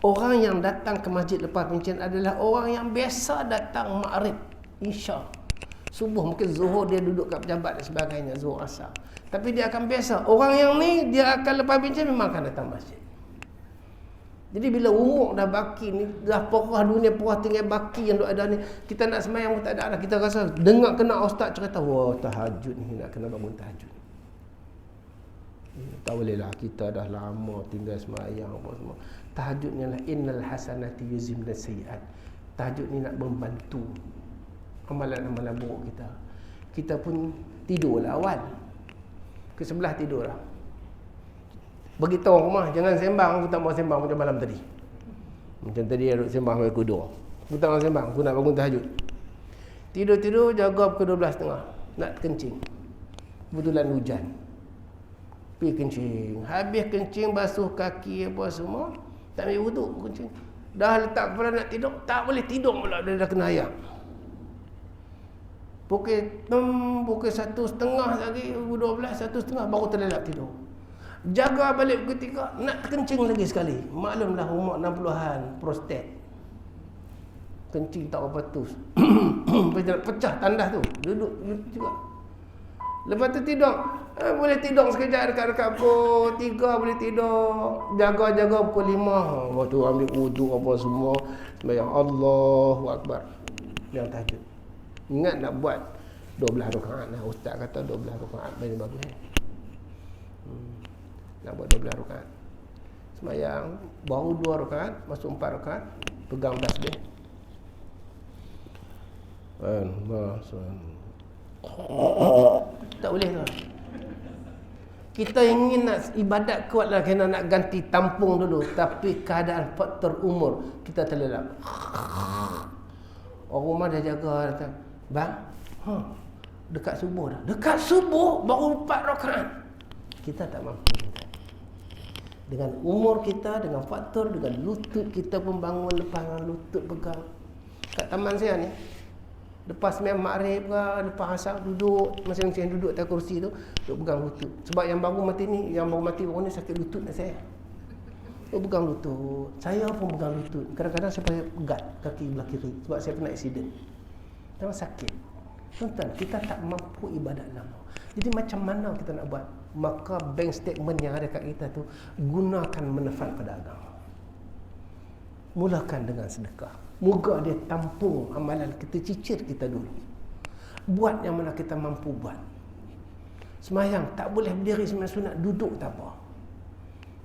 Orang yang datang ke masjid lepas pencen adalah orang yang biasa datang maghrib, isya. Subuh mungkin zuhur dia duduk kat pejabat dan sebagainya, zuhur asar. Tapi dia akan biasa. Orang yang ni dia akan lepas bincang memang akan datang masjid. Jadi bila umur dah baki ni, dah porah dunia, porah tinggal baki yang ada ni, kita nak semayang pun tak ada dah. Kita rasa dengar kena ustaz cerita, wah tahajud ni nak kena bangun tahajud. Tak boleh lah, kita dah lama tinggal semayang apa semua. Tahajud ni lah innal hasanati yuzhibna sayyi'at. Tahajud ni nak membantu amalan-amalan buruk kita. Kita pun tidurlah awal. Ke sebelah tidurlah. Beritahu orang rumah jangan sembang, aku tak mau sembang macam malam tadi. Macam tadi aku sembang sampai pukul 2. Aku tak mau sembang, aku nak bangun tahajud. Tidur-tidur jaga pukul 12.30 nak kencing. Kebetulan hujan. Pergi kencing. Habis kencing basuh kaki apa semua, tak ambil wuduk kencing. Dah letak kepala nak tidur, tak boleh tidur pula, dia dah kena ayak. Pukul 1.30 lagi, 12, 1.30 baru terlelap tidur. Jaga balik pukul 3, nak kencing lagi sekali. Maklumlah umur 60-an, prostat. Kencing tak apa tu. Pecah tandas tu. Duduk juga. Lepas tu tidur. Boleh tidur sekejap dekat pukul 3 boleh tidur. Jaga-jaga pukul 5. Waktu ambil wuduk apa semua. Sembahyang Allahu Akbar. Yang tahajud. Ingat nak buat 12 rakaat lah. Ustaz kata 12 rakaat paling bagus. Nak buat 12 rakaat. Sembahyang baru 2 rakaat, masuk 4 rakaat, pegang tasbih. Tak boleh tu. Kita ingin nak ibadat kuat lah, kena nak ganti tampung dulu, tapi keadaan faktor umur kita terlelap. Orang rumah dah jaga, datang, bang, dekat subuh dah. Dekat subuh baru 4 rakaat. Kita tak mampu. Dengan umur kita, dengan faktor, dengan lutut kita pun bangun lepas lutut pegang. Kat taman saya ni, lepas sembahyang maghrib ke, lepas asar duduk, masing-masing duduk atas kursi tu, duduk pegang lutut. Sebab yang baru mati ni, yang baru mati orang ni sakit lutut dah saya. Duduk pegang lutut. Saya pun pegang lutut. Kadang-kadang saya pakai pegat kaki belah kiri sebab saya kena aksiden. Memang sakit. Tuan-tuan, kita tak mampu ibadat lama. Jadi macam mana kita nak buat? Maka bank statement yang ada kat kita tu, gunakan manfaat pada agama. Mulakan dengan sedekah. Moga dia tampung amalan kita, cicir kita dulu. Buat yang mana kita mampu buat. Semayang tak boleh berdiri sembahyang sunat, duduk tak apa.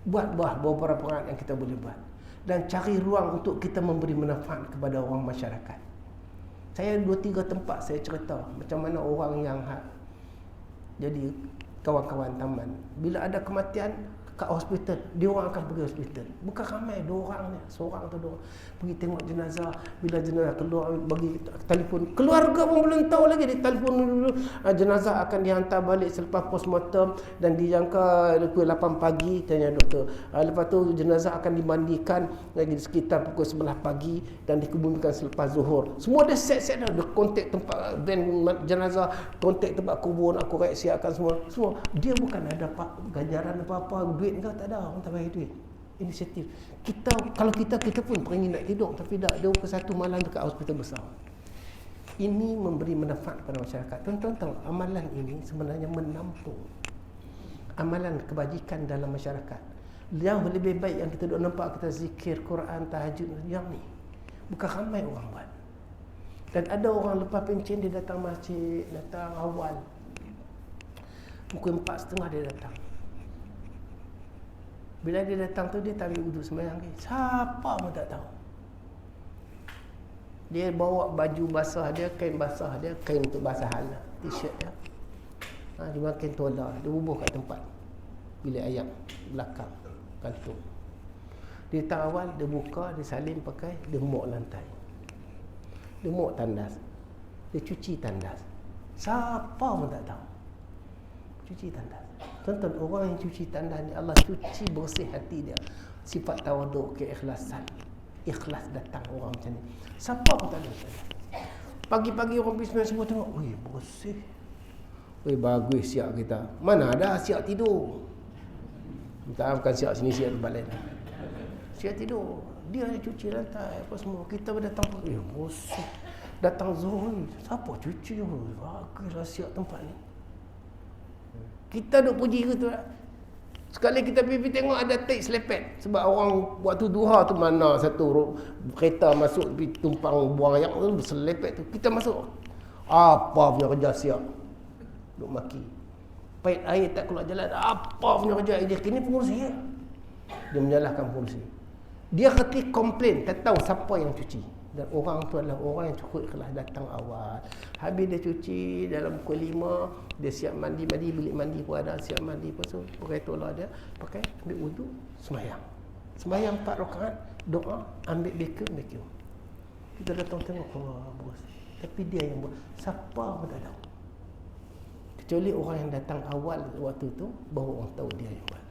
Buat beberapa perkara yang kita boleh buat. Dan cari ruang untuk kita memberi manfaat kepada orang masyarakat. Saya 2-3 tempat saya cerita macam mana orang yang jadi kawan-kawan taman, bila ada kematian kat hospital, dia orang akan pergi hospital. Bukan ramai, 2 orang ni, seorang atau 2 orang pergi tengok jenazah. Bila jenazah keluar, bagi telefon, keluarga pun belum tahu lagi, dia telefon dulu, jenazah akan dihantar balik selepas postmortem dan dijangka pukul 8 pagi, tanya doktor. Lepas tu jenazah akan dimandikan lagi sekitar pukul 11 pagi dan dikebumikan selepas zuhur. Semua dia set dah, dia kontak tempat van jenazah, kontak tempat kubur, aku siapkan semua. Dia bukan ada ganjaran apa-apa, duit kau tak ada, orang tak bagi duit. Inisiatif. Kalau kita pun peringin nak tidur, tapi tak, dia ke satu malam dekat hospital besar. Ini memberi manfaat kepada masyarakat. Tuan-tuan tahu, amalan ini sebenarnya menampung amalan kebajikan dalam masyarakat. Jauh lebih baik yang kita duduk nampak kita zikir Quran, tahajud, yang ni bukan ramai orang buat. Dan ada orang lepas pencen dia datang masjid, datang awal pukul 4.30 dia datang. Bila dia datang tu, dia tak ambil wuduk sembahyang lagi. Siapa pun tak tahu. Dia bawa baju basah dia, kain basah dia, kain untuk basah hala, t-shirt dia. Dia makin tolak, dia bubuh kat tempat bilik ayam belakang kantung. Dia datang awal, dia buka, dia salin pakai, dia mop lantai. Dia mop tandas. Dia cuci tandas. Siapa pun tak tahu. Cuci tandas. Tonton orang yang cuci tandas ni, Allah cuci bersih hati dia. Sifat tawaduk, keikhlasan. Ikhlas datang orang macam ni. Siapa pun tak ada. Pagi-pagi orang bisnes semua tengok, weh bersih. Weh bagus siap kita. Mana ada siap tidur. Minta bukan siap sini, siap tempat lain. Siap tidur. Dia yang cuci lantai apa semua. Kita datang, bersih. Datang Zuhur, siapa cuci? Bagus siap tempat ni. Kita duk puji ke tu tak? Sekali kita pergi tengok ada teks selepet. Sebab orang waktu duha tu mana satu kereta masuk pergi tumpang buang ayak tu selepet tu. Kita masuk. Apa punya kerja siap? Duk maki. Pait air tak keluar jalan. Apa punya kerja dia? Kini pengurusi ya? Dia menyalahkan pengurusi. Dia ketik komplain, tak tahu siapa yang cuci. Dan orang tu adalah orang yang cukup ikhlas datang awal. Habis dia cuci dalam pukul 5, dia siap mandi, bilik mandi pun ada, siap mandi pun so, pakai tolak dia, pakai ambil wudu, sembahyang. Sembahyang 4 rakaat, doa, ambil vacuum. Kita datang tengok, wah bos. Tapi dia yang buat. Siapa pun tak tahu. Kecuali orang yang datang awal waktu tu, baru orang tahu dia yang buat.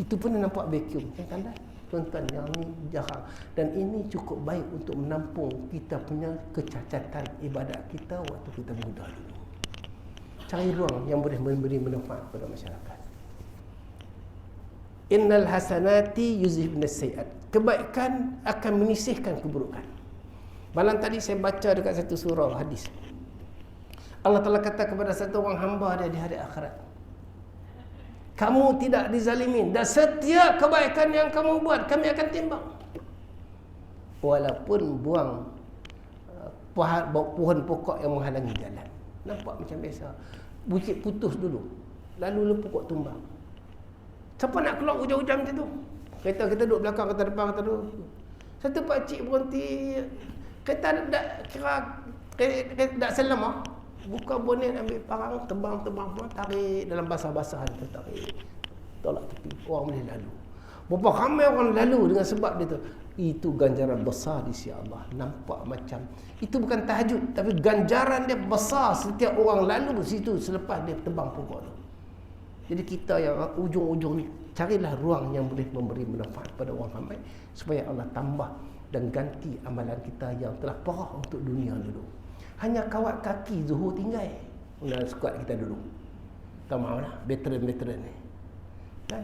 Itu pun dia nampak vacuum, kan tanda? Tuan-tuan, yang ni jarang. Dan ini cukup baik untuk menampung kita punya kecacatan ibadat kita waktu kita muda dulu. Cari ruang yang boleh memberi manfaat kepada masyarakat. Innal hasanati yuzhibna sayyi'at. Kebaikan akan menyisihkan keburukan. Malam tadi saya baca dekat satu surah hadis. Allah Ta'ala kata kepada satu orang hamba dia di hari akhirat, kamu tidak dizalimin dan setiap kebaikan yang kamu buat kami akan timbang. Walaupun buang pohon pokok yang menghalangi jalan. Nampak macam biasa. Bukit putus dulu, lalu pokok tumbang. Siapa nak keluar hujan-hujan macam tu? Kereta kita duduk belakang, kereta depan, kereta duduk. Satu pakcik berhenti. Kereta tak selama. Buka bonet, ambil parang, tebang, tarik dalam basah-basahan tu, tarik. Tolak tepi. Orang boleh lalu. Berapa ramai orang lalu dengan sebab dia tu. Itu ganjaran besar di sisi Allah. Nampak macam, itu bukan tahajud, tapi ganjaran dia besar setiap orang lalu situ selepas dia tebang pokok tu. Jadi kita yang ujung-ujung ni, carilah ruang yang boleh memberi manfaat pada orang ramai, supaya Allah tambah dan ganti amalan kita yang telah parah untuk dunia dulu. Hanya kawat kaki Zuhur tinggal nak squad kita dulu. Tak mahu lah, veteran ni kan?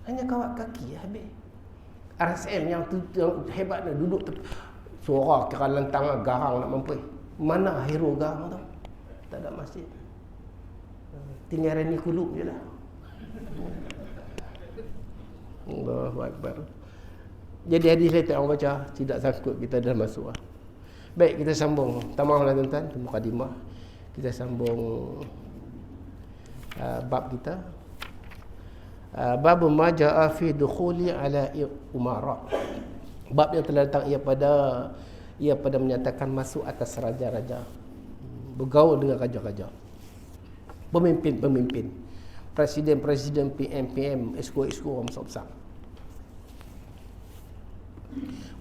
Hanya kawat kaki habis. RSM yang hebat dia duduk suara kira lantang garang nak mampu. Mana hero garang tu? Tak ada masjid. Tinggal Reni Kulub je lah. Allahu Akbar. Jadi hadis lain tak orang baca, tidak sangkut kita dah masuk lah. Baik, kita sambung. Tamamlah tuan-tuan, mukadimah. Kita sambung bab kita. Bab ma jaa fi dukhuli ala umara. Bab yang telah datang ia pada menyatakan masuk atas raja-raja, bergaul dengan raja-raja, pemimpin, presiden, PM, esko orang besar.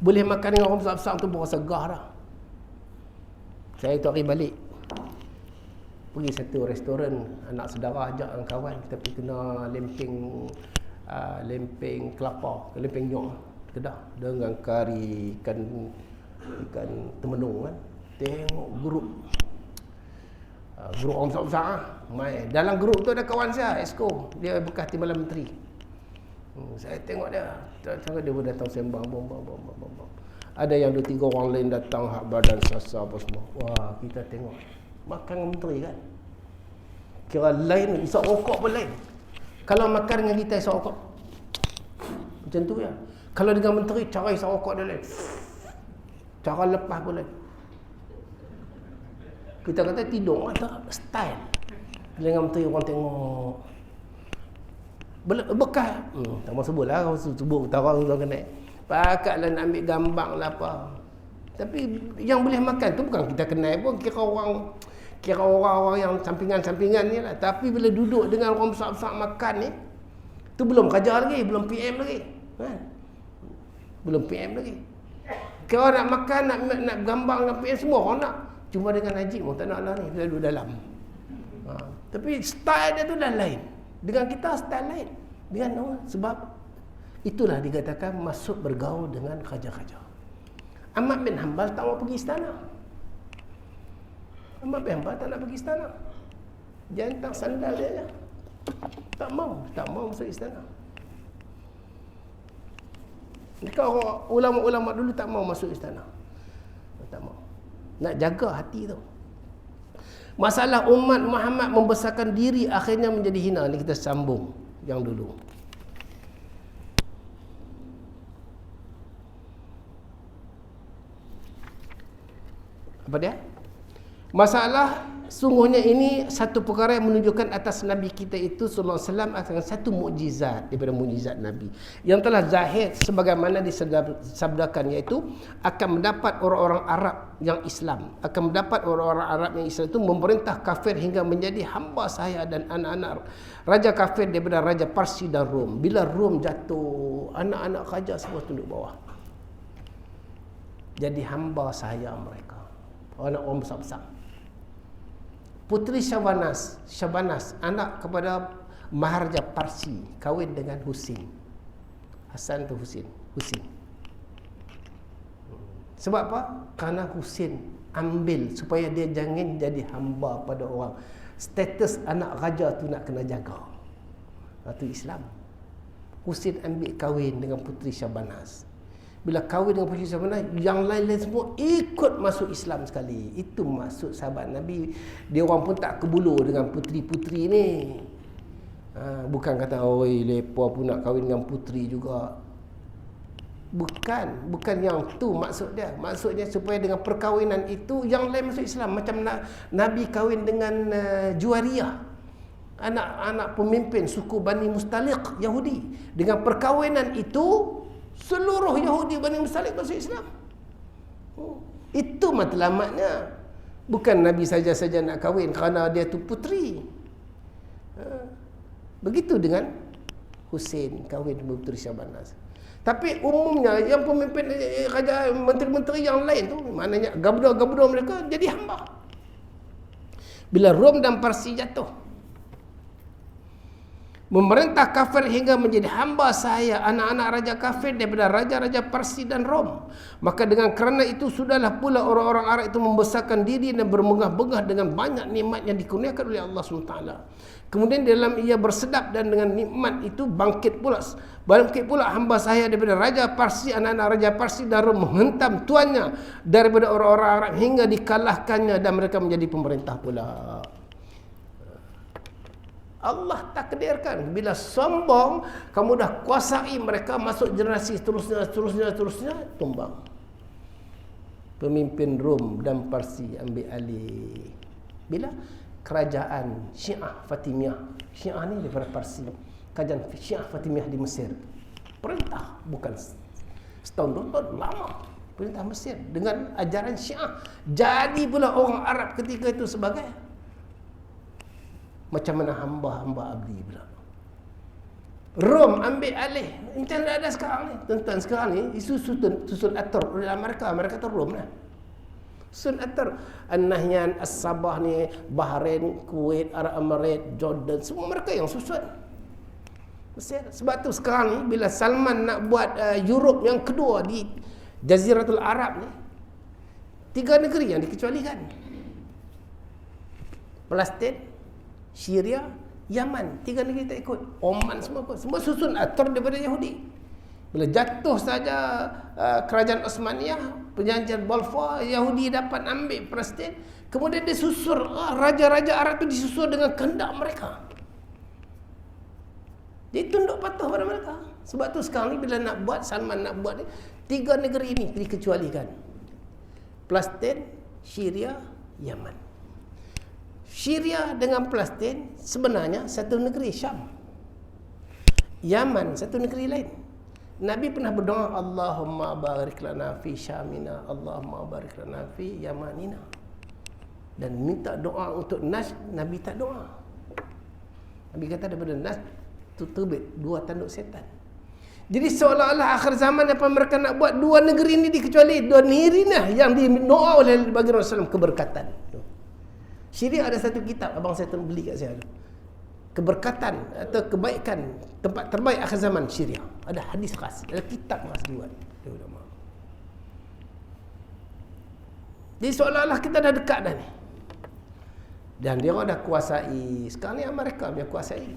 Boleh makan dengan orang besar tu berasa gah dah. Saya tu hari balik, pergi satu restoran, anak saudara ajak dengan kawan, kita pergi kena lempeng kelapa, lempeng nyok Kedah dengan kari ikan temenung kan. Tengok grup orang besar-besar main. Dalam grup tu ada kawan saya, Esko, dia bekas Timbalan Menteri. Saya tengok dia, tengok dia pun datang sembang bom. Ada yang 2-3 orang lain datang, hak badan sasa apa semua. Wah, kita tengok makan dengan menteri kan. Kira lain, isap rokok pun lain. Kalau makan dengan kita isap rokok macam tu ya. Kalau dengan menteri, cara isap rokok dia lain, cara lepas pun lain. Kita kata tidur tak style. Dengan menteri orang tengok bekas. Tak mahu sebut lah. Kalau sebut utara orang kena pakatlah nak ambil gambar lah apa. Tapi yang boleh makan tu bukan kita kenal pun, kira orang-orang yang sampingan-sampingan ni lah. Tapi bila duduk dengan orang besar-besar makan ni, tu belum raja lagi, belum PM lagi kan? Belum PM lagi. Kira nak makan, nak gambar dengan PM, semua orang nak. Cuma dengan Najib pun tak nak lah ni, dia duduk dalam. Tapi style dia tu dah lain. Dengan kita style lain. Dengan orang, sebab itulah dikatakan masuk bergaul dengan raja-raja. Ahmad bin Hanbal tak mau pergi istana. Ahmad bin Hanbal tak nak pergi istana. Dia hantar sandal dia je. Tak mau masuk istana. Kalau ulama-ulama dulu tak mau masuk istana. Tak mau. Nak jaga hati tu. Masalah umat Muhammad membesarkan diri akhirnya menjadi hina. Ni kita sambung yang dulu. Apa dia? Masalah sungguhnya ini satu perkara yang menunjukkan atas Nabi kita itu sallallahu alaihi wasallam akan satu mukjizat daripada mukjizat Nabi yang telah zahir sebagaimana disabdakan, iaitu akan mendapat orang-orang Arab yang Islam, akan mendapat orang-orang Arab yang Islam itu memerintah kafir hingga menjadi hamba saya dan anak-anak raja kafir daripada raja Parsi dan Rom. Bila Rom jatuh, anak-anak raja semua tunduk bawah, jadi hamba saya mereka, orang besar-besar. Puteri Syabanas, anak kepada Maharaja Parsi, kahwin dengan Husin. Hasan tu Husin. Sebab apa? Kerana Husin ambil supaya dia jangan jadi hamba pada orang. Status anak raja tu nak kena jaga. Itu Islam. Husin ambil kahwin dengan Puteri Syabanas. Bila kahwin dengan Puteri Syabanas, yang lain-lain semua ikut masuk Islam sekali. Itu maksud sahabat Nabi. Dia orang pun tak kebulu dengan puteri-puteri ni. Bukan kata, oi, lepa pun nak kahwin dengan puteri juga. Bukan yang tu maksud dia. Maksudnya supaya dengan perkahwinan itu yang lain masuk Islam. Macam Nabi kahwin dengan Juwariyah, anak pemimpin suku Bani Mustaliq Yahudi. Dengan perkahwinan itu seluruh Yahudi Bani Mustaliq masuk Islam. Itu matlamatnya. Bukan Nabi saja-saja nak kahwin kerana dia tu puteri. Begitu dengan Husin kahwin dengan Puteri Syabanas. Tapi umumnya yang pemimpin raja, menteri-menteri yang lain tu, maknanya gabuda-gabuda mereka jadi hamba. Bila Rom dan Parsi jatuh, memerintah kafir hingga menjadi hamba saya, anak-anak raja kafir daripada raja-raja Parsi dan Rom. Maka dengan kerana itu sudahlah pula orang-orang Arab itu membesarkan diri dan bermegah-megah dengan banyak nikmat yang dikurniakan oleh Allah SWT. Kemudian dalam ia bersedap dan dengan nikmat itu bangkit pula hamba saya daripada raja Parsi, anak-anak raja Parsi dan Rom menghentam tuannya daripada orang-orang Arab hingga dikalahkannya dan mereka menjadi pemerintah pula. Allah takdirkan bila sombong, kamu dah kuasai mereka, masuk generasi seterusnya tumbang. Pemimpin Rom dan Parsi ambil alih. Bila kerajaan Syiah Fatimiyah, Syiah ni daripada Parsi, kerajaan Syiah Fatimiyah di Mesir, perintah bukan setahun 2 tahun, lama perintah Mesir dengan ajaran Syiah. Jadi pula orang Arab ketika itu sebagai macam mana hamba-hamba abdi pula. Rom ambil alih. Macam ada sekarang ni. Tuan-tuan, sekarang ni susun atur oleh Amerika. Amerika tu Rom lah. Susun atur. An-Nahyan, As-Sabah ni, Bahrain, Kuwait, Arab Emirates, Jordan, semua mereka yang susun. Mesir. Sebab tu sekarang ni bila Salman nak buat Europe yang kedua di Jaziratul Arab ni, 3 negeri yang dikecualikan. Palestin, Syria, Yaman, 3 negeri tak ikut. Oman semua ikut. Semua susun atur daripada Yahudi. Bila jatuh saja kerajaan Osmaniyah, perjanjian Balfour, Yahudi dapat ambil Palestin. Kemudian dia susur, raja-raja Arab itu disusur dengan kehendak mereka. Dia tunduk patuh pada mereka. Sebab tu sekarang ni bila nak buat, Salman nak buat ni, 3 negeri ini dikecualikan. Palestin, Syria, Yaman. Syria dengan Palestin sebenarnya satu negeri, Syam. Yaman satu negeri lain. Nabi pernah berdoa, Allahumma barik lana fi Syamina, Allahumma barik lana fi Yamanina. Dan minta doa untuk Najd, Nabi tak doa. Nabi kata daripada Najd tu terbit 2 tanduk setan. Jadi seolah-olah akhir zaman apa mereka nak buat 2 negeri ini dikecuali 2 negeri lah yang didoa oleh bagi Rasulullah keberkatan. Syria ada satu kitab abang saya beli kat saya, keberkatan atau kebaikan, tempat terbaik akhir zaman Syria. Ada hadis khas, ada kitab khas dibuat. Jadi seolah-olah kita dah dekat dah ni. Dan dia orang dah kuasai. Sekarang ni Amerika dia kuasai.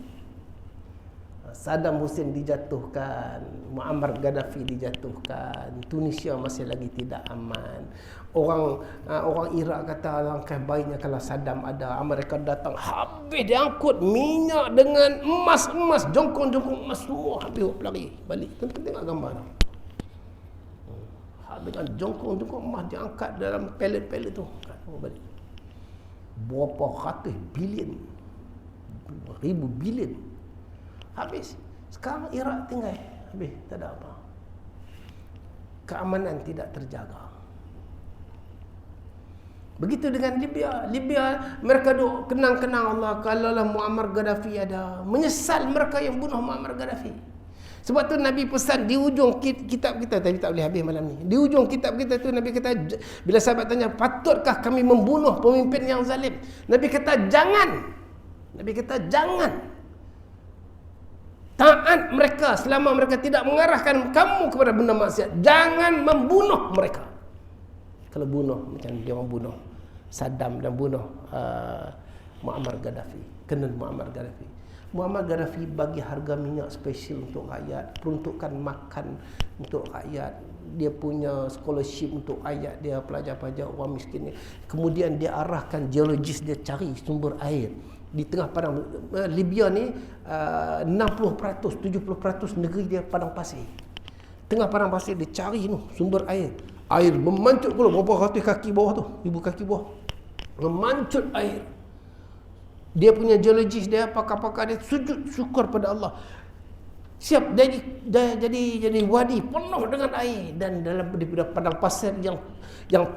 Saddam Hussein dijatuhkan, Muammar Gaddafi dijatuhkan, Tunisia masih lagi tidak aman. Orang Iraq kata alangkah baiknya kalau Saddam ada, Amerika datang, habis diangkut minyak dengan emas, jongkong emas semua habis lari balik. Tengok gambar tu. Dengan jongkong emas diangkat dalam pelet-pelet tu balik. Berapa ratus bilion, ribu bilion habis. Sekarang Iraq tinggal habis, tak ada apa. Keamanan tidak terjaga. Begitu dengan Libya mereka duk kenang-kenang Allah. Kalaulah Muammar Gaddafi ada, menyesal mereka yang bunuh Muammar Gaddafi. Sebab tu Nabi pesan di ujung kitab kita, tapi tak boleh habis malam ni. Di ujung kitab kita tu Nabi kata, bila sahabat tanya, patutkah kami membunuh pemimpin yang zalim? Nabi kata jangan. Nabi kata jangan. Taat mereka selama mereka tidak mengarahkan kamu kepada benda maksiat. Jangan membunuh mereka. Kalau bunuh macam dia orang bunuh Saddam dan bunuh Muammar Gaddafi, kena Muammar Gaddafi. Muammar Gaddafi bagi harga minyak spesial untuk rakyat, peruntukan makan untuk rakyat, dia punya scholarship untuk rakyat dia, pelajar-pelajar orang miskin ni. Kemudian dia arahkan geologis dia cari sumber air di tengah padang. Libya ni 60%, 70% negeri dia padang pasir. Tengah padang pasir dia cari tu sumber air. Air memancut pula berapa ratus kaki bawah tu, 1000 kaki bawah. Memancut air. Dia punya geologis dia, pakar-pakar dia sujud syukur pada Allah. Siap jadi wadi penuh dengan air, dan dalam padang pasir yang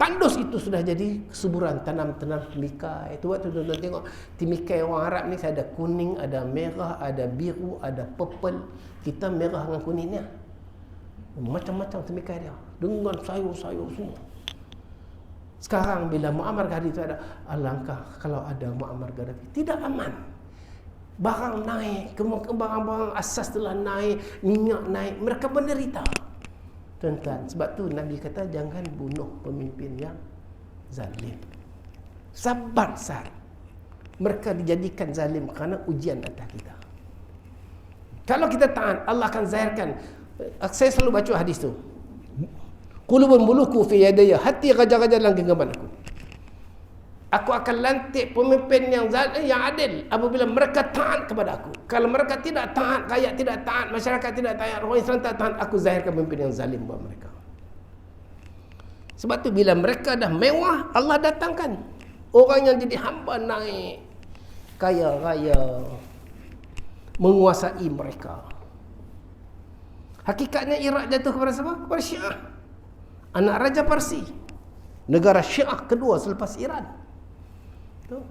tandus itu sudah jadi kesuburan tanam-tanam temikai. Itu waktu tuan-tuan tengok temikai orang Arab ni ada kuning, ada merah, ada biru, ada purple. Kita merah dengan kuningnya. Macam-macam temikai dia dengan sayur-sayur semua. Sekarang bila Muammar Gaddafi itu ada, alangkah kalau ada Muammar Gaddafi, tidak aman. Barang naik, barang-barang asas telah naik, minyak naik, mereka menderita. Tuan-tuan, sebab tu Nabi kata jangan bunuh pemimpin yang zalim. Sabar sahar. Mereka dijadikan zalim kerana ujian atas kita. Kalau kita taat, Allah akan zahirkan. Saya selalu baca hadis tu. Qulubun muluku fi yadayya, hati raja-raja dalam genggaman aku. Aku akan lantik pemimpin yang adil apabila mereka taat kepada aku. Kalau mereka tidak taat, rakyat tidak taat, masyarakat tidak taat, orang Islam tak taat, aku zahirkan pemimpin yang zalim buat mereka. Sebab tu bila mereka dah mewah, Allah datangkan orang yang jadi hamba naik, kaya raya, menguasai mereka. Hakikatnya Iraq jatuh kepada siapa? Kepada Syiah. Anak Raja Parsi, negara Syiah kedua selepas Iran. Tuh.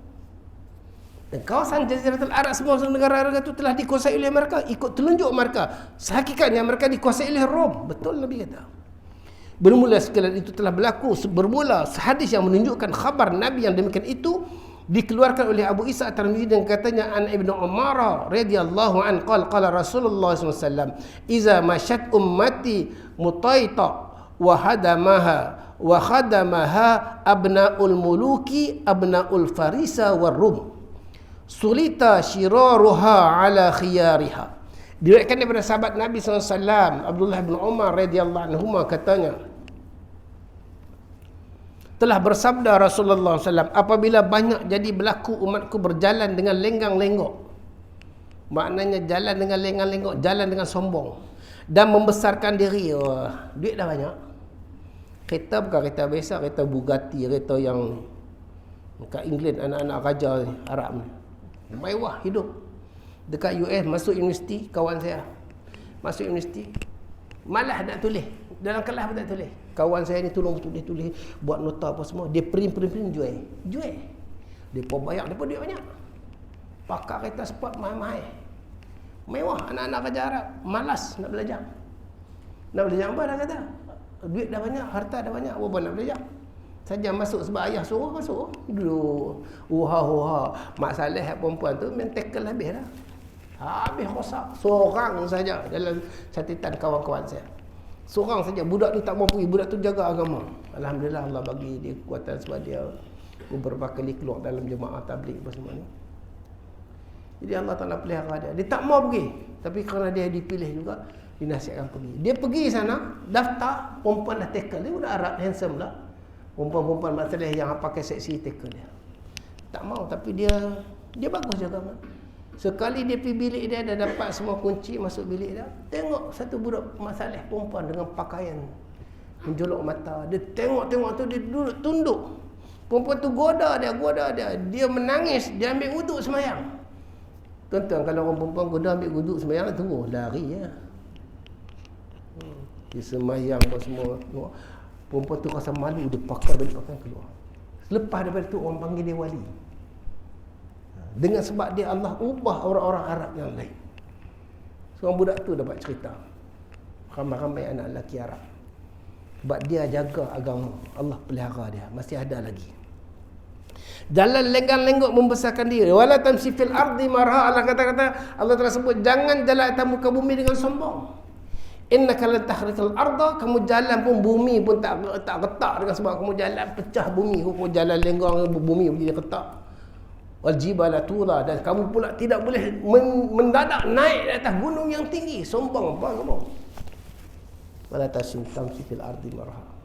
Dan kawasan Jaziratul Arab, semua negara-negara itu telah dikuasai oleh mereka, ikut telunjuk mereka. Sehakikatnya mereka dikuasai oleh Rom. Betul Nabi kata. Bermula sekalian itu telah berlaku, bermula hadis yang menunjukkan khabar Nabi yang demikian itu dikeluarkan oleh Abu Isa At-Tirmizi dengan katanya an Ibnu Umar radhiyallahu an qala Rasulullah SAW, iza masyat ummati mutaita wa khadamaha abnaul muluki abnaul farisa war rum sulita shiraruha ala khiyariha. Diriwayatkan daripada sahabat Nabi SAW Abdullah bin Umar radhiyallahu anhu katanya, telah bersabda Rasulullah SAW, apabila banyak jadi berlaku umatku berjalan dengan lenggang-lenggok, maknanya jalan dengan lenggang-lenggok, jalan dengan sombong dan membesarkan diri. Duit dah banyak, kereta bukan kereta biasa, kereta Bugatti, kereta yang kat England, anak-anak raja Arab ni, mewah hidup. Dekat US masuk universiti, kawan saya masuk universiti malah nak tulis, dalam kelas pun tak tulis. Kawan saya ni tolong tulis buat nota apa semua, dia print jual. Dia pun bayar, dia pun duit banyak, pakai kereta sport mahal-mahal, mewah. Anak-anak raja Arab malas nak belajar. Nak belajar apa dah kata? Duit dah banyak, harta dah banyak, apa nak belajar? Saja masuk sebab ayah suruh masuk. Dulu Mak Saleh perempuan tu main tackle habis dah. Habis rosak. Seorang saja dalam catatan kawan-kawan saya. Seorang saja, budak ni tak mau pergi, budak tu jaga agama. Alhamdulillah Allah bagi dia kekuatan sebab dia beberapa kali keluar dalam jemaah tabligh apa semua ni. Jadi Allah Ta'ala pelihara dia. Dia tak mau pergi, tapi kerana dia dipilih juga, dinasihatkan pergi. Dia pergi sana, daftar, perempuan dah tackle dia. Udah Arab, handsome lah. Perempuan-perempuan masalah yang pakai seksi tackle dia. Tak mau, tapi dia bagus juga. Sekali dia pergi bilik dia, dah dapat semua kunci masuk bilik dia. Tengok satu budak masalah perempuan dengan pakaian menjolok mata. Dia tengok tu, dia duduk tunduk. Perempuan tu goda dia. Dia menangis, dia ambil wuduk semayang. Tuan-tuan, kalau orang perempuan goda ambil wuduk semayang, tunggu, lari ya. Dia semayang apa semua. Perempuan tu rasa malu, dia pakai balik pakaian keluar. Selepas daripada tu orang panggil dia wali. Dengan sebab dia Allah ubah orang-orang Arab yang lain. Seorang budak tu dapat cerita. Ramai-ramai anak lelaki Arab. Sebab dia jaga agama, Allah pelihara dia. Masih ada lagi. Jalan lenggang-lenggok membesarkan diri. Wala tamshi fil ardi marha. Allah kata-kata, Allah telah sebut, jangan jalan atas muka bumi dengan sombong. Innaka lan tahrikal arda, kamu jalan pun bumi pun tak retak dengan sebab kamu jalan pecah bumi, kamu jalan lenggang bumi menjadi retak. Wal jibala tura, dan kamu pula tidak boleh mendadak naik di atas gunung yang tinggi. Sombong apa kamu? Wala tamshi fil ardi marha.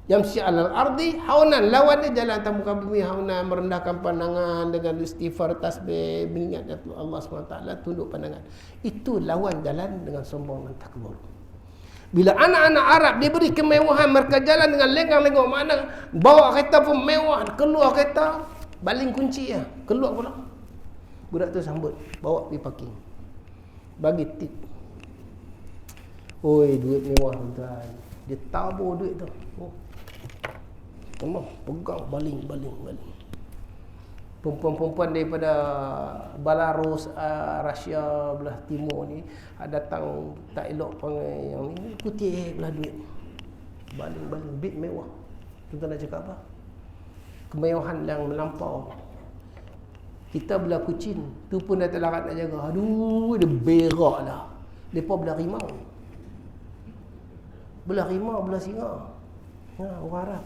Yamshi 'alal ardi haunan, lawan dia jalan atas muka bumi haunan, merendahkan pandangan dengan istighfar, tasbih, mengingat Allah SWT, tunduk pandangan. Itu lawan jalan dengan sombong dan takbur. Bila anak-anak Arab diberi kemewahan, mereka jalan dengan lenggang-lenggok, mana bawa kereta pun mewah, keluar kereta baling kunci ya, keluar pula. Budak tu sambut, bawa pergi parking. Bagi tip. Oi, duit mewah tuan. Dia tabur duit tu. Pegang baling. Perempuan-perempuan daripada Belarus, Rusia belah timur ni datang tak elok panggil yang ni, putih belah duit. Baling bit mewah. Tuan nak cakap apa? Kemewahan yang melampau. Kita belah kucing, tu pun dah terlarat nak jaga. Aduh, dia berak lah. Depa belah rimau. Belah singa. Orang Arab.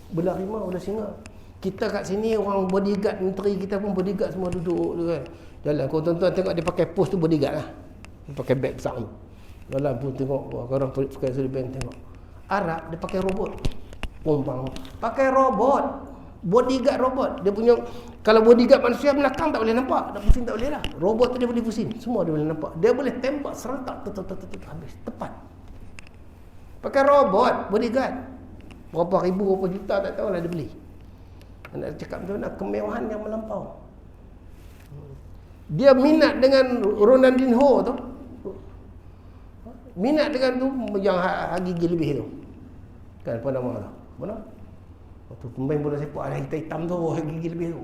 Belah rimau, belah singa. Kita kat sini orang bodyguard, menteri kita pun bodyguard semua duduk tu kan. Jalan, kalau tuan-tuan tengok dia pakai pos tu bodyguard lah. Dia pakai beg besar tu. Jalan pun tengok, orang pakai serban tengok. Arab dia pakai robot. Pompang. Pakai robot. Bodyguard robot. Dia punya, kalau bodyguard manusia belakang tak boleh nampak. Tak pusing tak boleh lah. Robot tu dia boleh pusing. Semua dia boleh nampak. Dia boleh tembak serentak. Habis. Tepat. Pakai robot bodyguard. Berapa ribu, berapa juta tak tahulah dia beli. Nak cakap macam mana? Kemewahan yang melampau. Dia minat dengan Ronaldinho tu. Minat dengan tu yang gigi lebih tu. Kan apa nama tu? Mana? Waktu pemain bola sepak ada hitam-hitam tu, gigi lebih tu.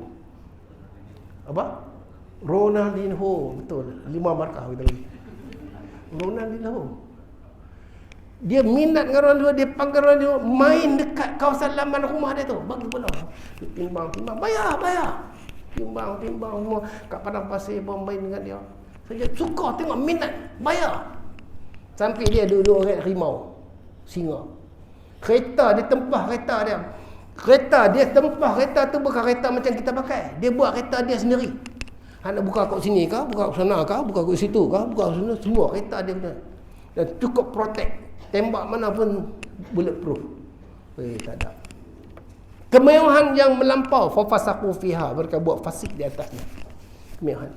Apa? Ronaldinho, betul. 5 markah kita bagi. Ronaldinho. Dia minat dengan orang dua, dia panggil orang dua main dekat kawasan laman rumah dia tu, bagi bola. Timbang, bayar. Timbang semua kat padang pasir pun main dengan dia. Saja suka tengok, minat, bayar. Sampai dia duduk orang rimau, singa. Kereta dia tempah kereta dia. Kereta tu bukan kereta macam kita pakai. Dia buat kereta dia sendiri. Nak buka kat sini kah, buka kat sana kah, buka kat situ kah, buka kat sana, semua kereta dia punya. Dan cukup protect. Tembak mana pun bulletproof. Tak ada. Kemewahan yang melampau. Fafasaku fiha. Mereka buat fasik di atasnya. Kemewahan.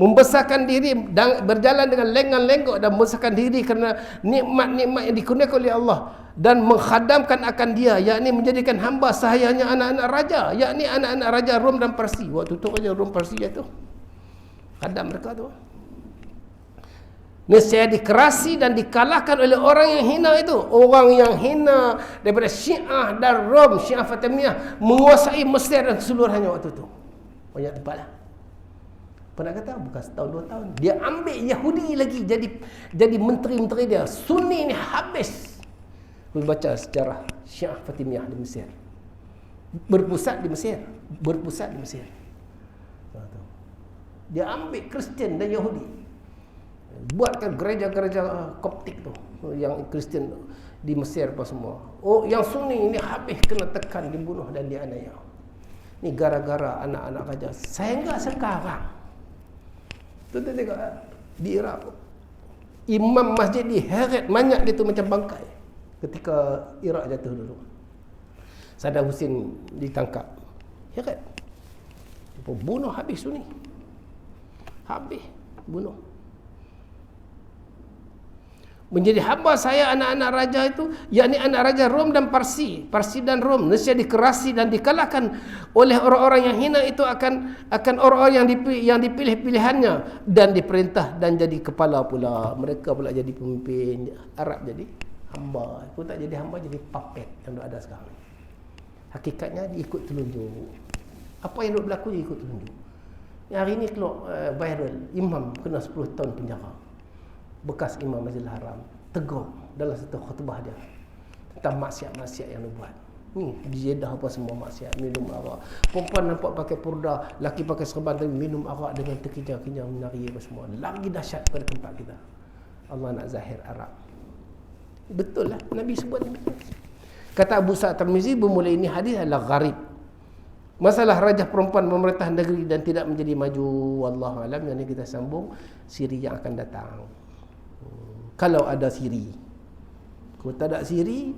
Membesarkan diri dan berjalan dengan lenggang-lenggok dan membesarkan diri kerana nikmat-nikmat yang dikurniakan oleh Allah dan menghadamkan akan dia, yakni menjadikan hamba sahayanya anak-anak raja, yakni anak-anak raja Rom dan Parsi. Waktu tu raja Rom Parsi tu. Hadam mereka tu. Nescaya dikerasi dan dikalahkan oleh orang yang hina itu. Orang yang hina daripada Syiah dan Rom, Syiah Fatimiyah, menguasai Mesir dan keseluruhannya waktu itu. Banyak tempat lah. Pernah kata bukan setahun 2 tahun. Dia ambil Yahudi lagi jadi menteri-menteri dia. Sunni ni habis. Kita baca sejarah Syiah Fatimiyah di Mesir. Berpusat di Mesir. Dia ambil Kristian dan Yahudi. Buatkan gereja-gereja Koptik tu, yang Kristian di Mesir apa semua. Yang Sunni ini habis kena tekan, dibunuh dan dianiaya. Ini gara-gara anak-anak raja. Sehingga sekarang Tuan-tuan tengok di Iraq, imam masjid diheret banyak dia tu macam bangkai ketika Iraq jatuh dulu. Saddam Hussein ditangkap, heret, bunuh habis Sunni, habis bunuh. Menjadi hamba saya anak-anak raja itu, yakni anak raja Rom dan Parsi dan Rom, nescaya dikerasi dan dikalahkan oleh orang-orang yang hina itu akan orang-orang yang dipilih pilihannya dan diperintah dan jadi kepala pula. Mereka pula jadi pemimpin. Arab jadi hamba. Aku tak jadi hamba, jadi puppet yang ada sekarang. Hakikatnya dia ikut telunjuk. Apa yang berlaku dia ikut telunjuk. Hari ini keluar viral, imam kena 10 tahun penjara. Bekas Imam Masjidil Haram tegur dalam satu khutbah dia tentang maksiat-maksiat yang dia buat. Ni di Jeddah apa semua maksiat, minum arak. Perempuan nampak pakai purdah, laki pakai serban tapi minum arak dengan terkejang-kejang menari apa semua. Lagi dahsyat pada tempat kita. Allah nak zahir Arab. Betul lah Nabi sebut demikian. Kata Abu Sa'id Tirmizi, bermula ini hadis adalah gharib. Masalah raja perempuan memerintah negeri dan tidak menjadi maju, wallahu alam, yang ini kita sambung siri yang akan datang. Kalau ada siri. Kalau tak ada siri,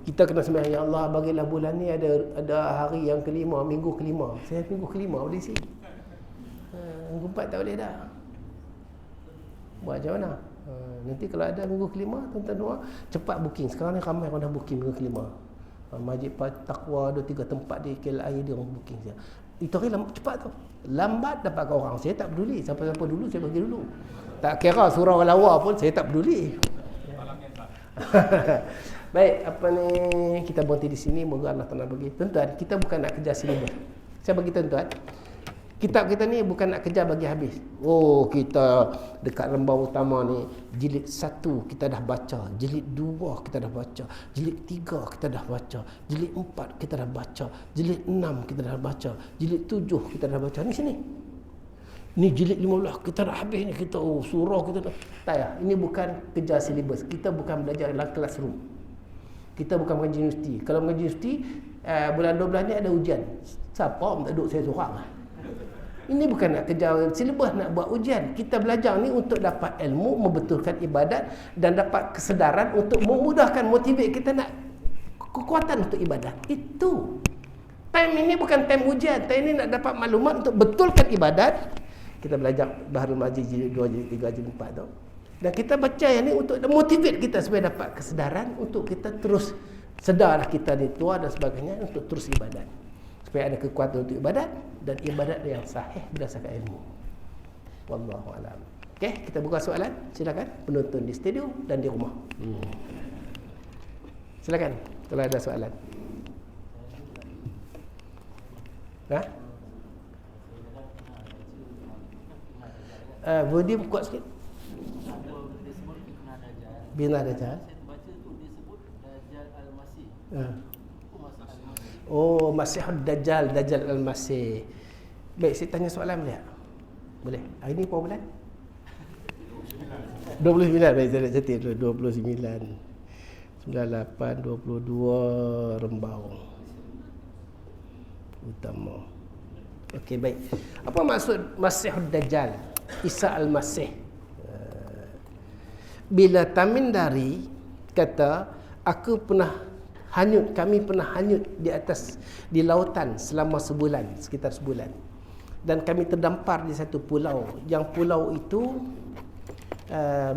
kita kena sembahyang, ya Allah bagilah bulan ni ada hari yang kelima, minggu kelima. Saya minggu kelima boleh siri. Minggu 4 tak boleh dah. Buat macam mana? Nanti kalau ada minggu kelima, tuan-tuan doa cepat booking. Sekarang ni ramai orang dah booking minggu kelima. Masjid Taqwa 2-3 tempat di KLI dia orang booking saja. Itu hari cepat tu. Lambat dapatkan orang. Saya tak peduli. Siapa-siapa dulu saya bagi dulu. Tak kira surau lawa pun saya tak peduli. Baik, apa ni, kita berhenti di sini. Moga Allah Taala bagi. Tuan-tuan, kita bukan nak kejar silibus. Saya bagi tuan-tuan, kitab kita ni bukan nak kejar bagi habis. Oh, kita dekat lembar utama ni jilid 1 kita dah baca, jilid 2 kita dah baca, jilid 3 kita dah baca, jilid 4 kita dah baca, jilid 6 kita dah baca, jilid 7 kita dah baca. Ni sini. Ni jilid 15 kita dah habis ni, kita surah kita dah. Tak ya, ini bukan kejar silibus. Kita bukan belajar dalam classroom. Kita bukan mengaji universiti. Kalau mengaji universiti bulan 12 ni ada ujian. Siapa tak duduk saya seorang. Ini bukan nak kejar silibus, nak buat ujian. Kita belajar ni untuk dapat ilmu, membetulkan ibadat dan dapat kesedaran untuk memudahkan, motivate kita nak kekuatan untuk ibadat. Itu. Time ini bukan time ujian. Time ini nak dapat maklumat untuk betulkan ibadat. Kita belajar Baharul Majid jilid 2, jilid 3, jilid 4 tu. Dan kita baca yang ni untuk motivate kita supaya dapat kesedaran untuk kita terus sedarlah kita ni tua dan sebagainya untuk terus ibadat. Supaya ada kekuatan untuk ibadat dan ibadat yang sahih berdasarkan ilmu. Wallahu a'lam. Okey, kita buka soalan. Silakan penonton di studio dan di rumah. Silakan kalau ada soalan. Volume kuat sikit. Bina Dajjal. Saya baca tu dia sebut Dajjal Al-Masih. Oh, Masihud Dajjal, Dajjal Al-Masih. Baik, saya tanya soalan boleh tak? Boleh. Hari ni berapa bulan? 29. Baik, saya nak catat dulu. 29. 98, 22 Rembau Utama. Okey, baik. Apa maksud Masihud Dajjal? Isa Al-Masih. Bila Tamindari kata, kami pernah hanyut di lautan selama sebulan, sekitar sebulan. Dan kami terdampar di satu pulau. Yang pulau itu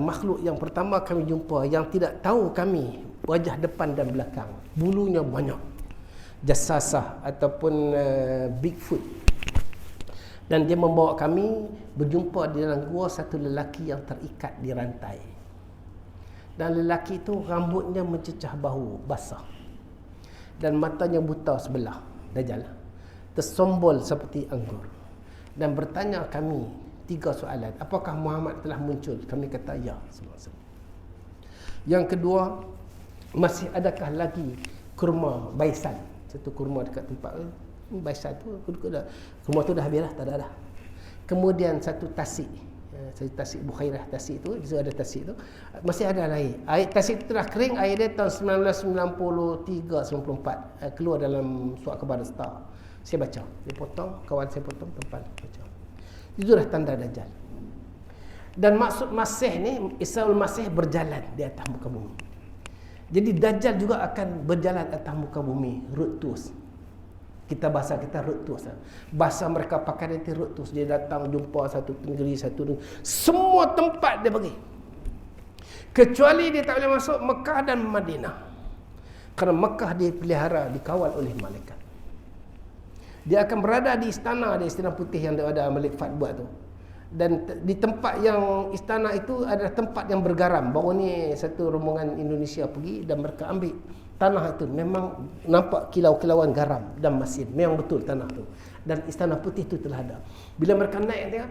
makhluk yang pertama kami jumpa yang tidak tahu kami wajah depan dan belakang. Bulunya banyak. Jassasah ataupun Bigfoot. Dan dia membawa kami berjumpa di dalam gua satu lelaki yang terikat di rantai. Dan lelaki itu rambutnya mencecah bahu, basah. Dan matanya buta sebelah, Dajjal. Tersombol seperti anggur. Dan bertanya kami 3 soalan. Apakah Muhammad telah muncul? Kami kata ya. Yang kedua, masih adakah lagi kurma baisan? Satu kurma dekat tempat baisan tu, kurma tu dah habis dah, tak ada dah. Kemudian satu tasik. Satu tasik Bukhairah, tasik tu, di situ ada tasik tu. Masih ada air. Air tasik tu telah kering, air dia tahun 1993-94 keluar dalam surat khabar Star. Saya baca. Dia potong, kawan saya potong, tempat baca. Itulah tanda Dajjal. Dan maksud Masih ni, Isa al-Masih berjalan di atas muka bumi. Jadi Dajjal juga akan berjalan atas muka bumi, rutus. Kita bahasa kita rutus. Bahasa mereka pakai nanti rutus. Dia datang jumpa satu negeri, satu negeri. Semua tempat dia pergi. Kecuali dia tak boleh masuk Mekah dan Madinah. Kerana Mekah dia pelihara, dikawal oleh malaikat. Dia akan berada di istana putih yang ada Malik Fahd buat tu. Dan di tempat yang istana itu adalah tempat yang bergaram. Baru ni satu rombongan Indonesia pergi dan mereka ambil tanah itu. Memang nampak kilau-kilauan garam dan masin. Memang betul tanah tu. Dan istana putih itu telah ada. Bila mereka naik dia,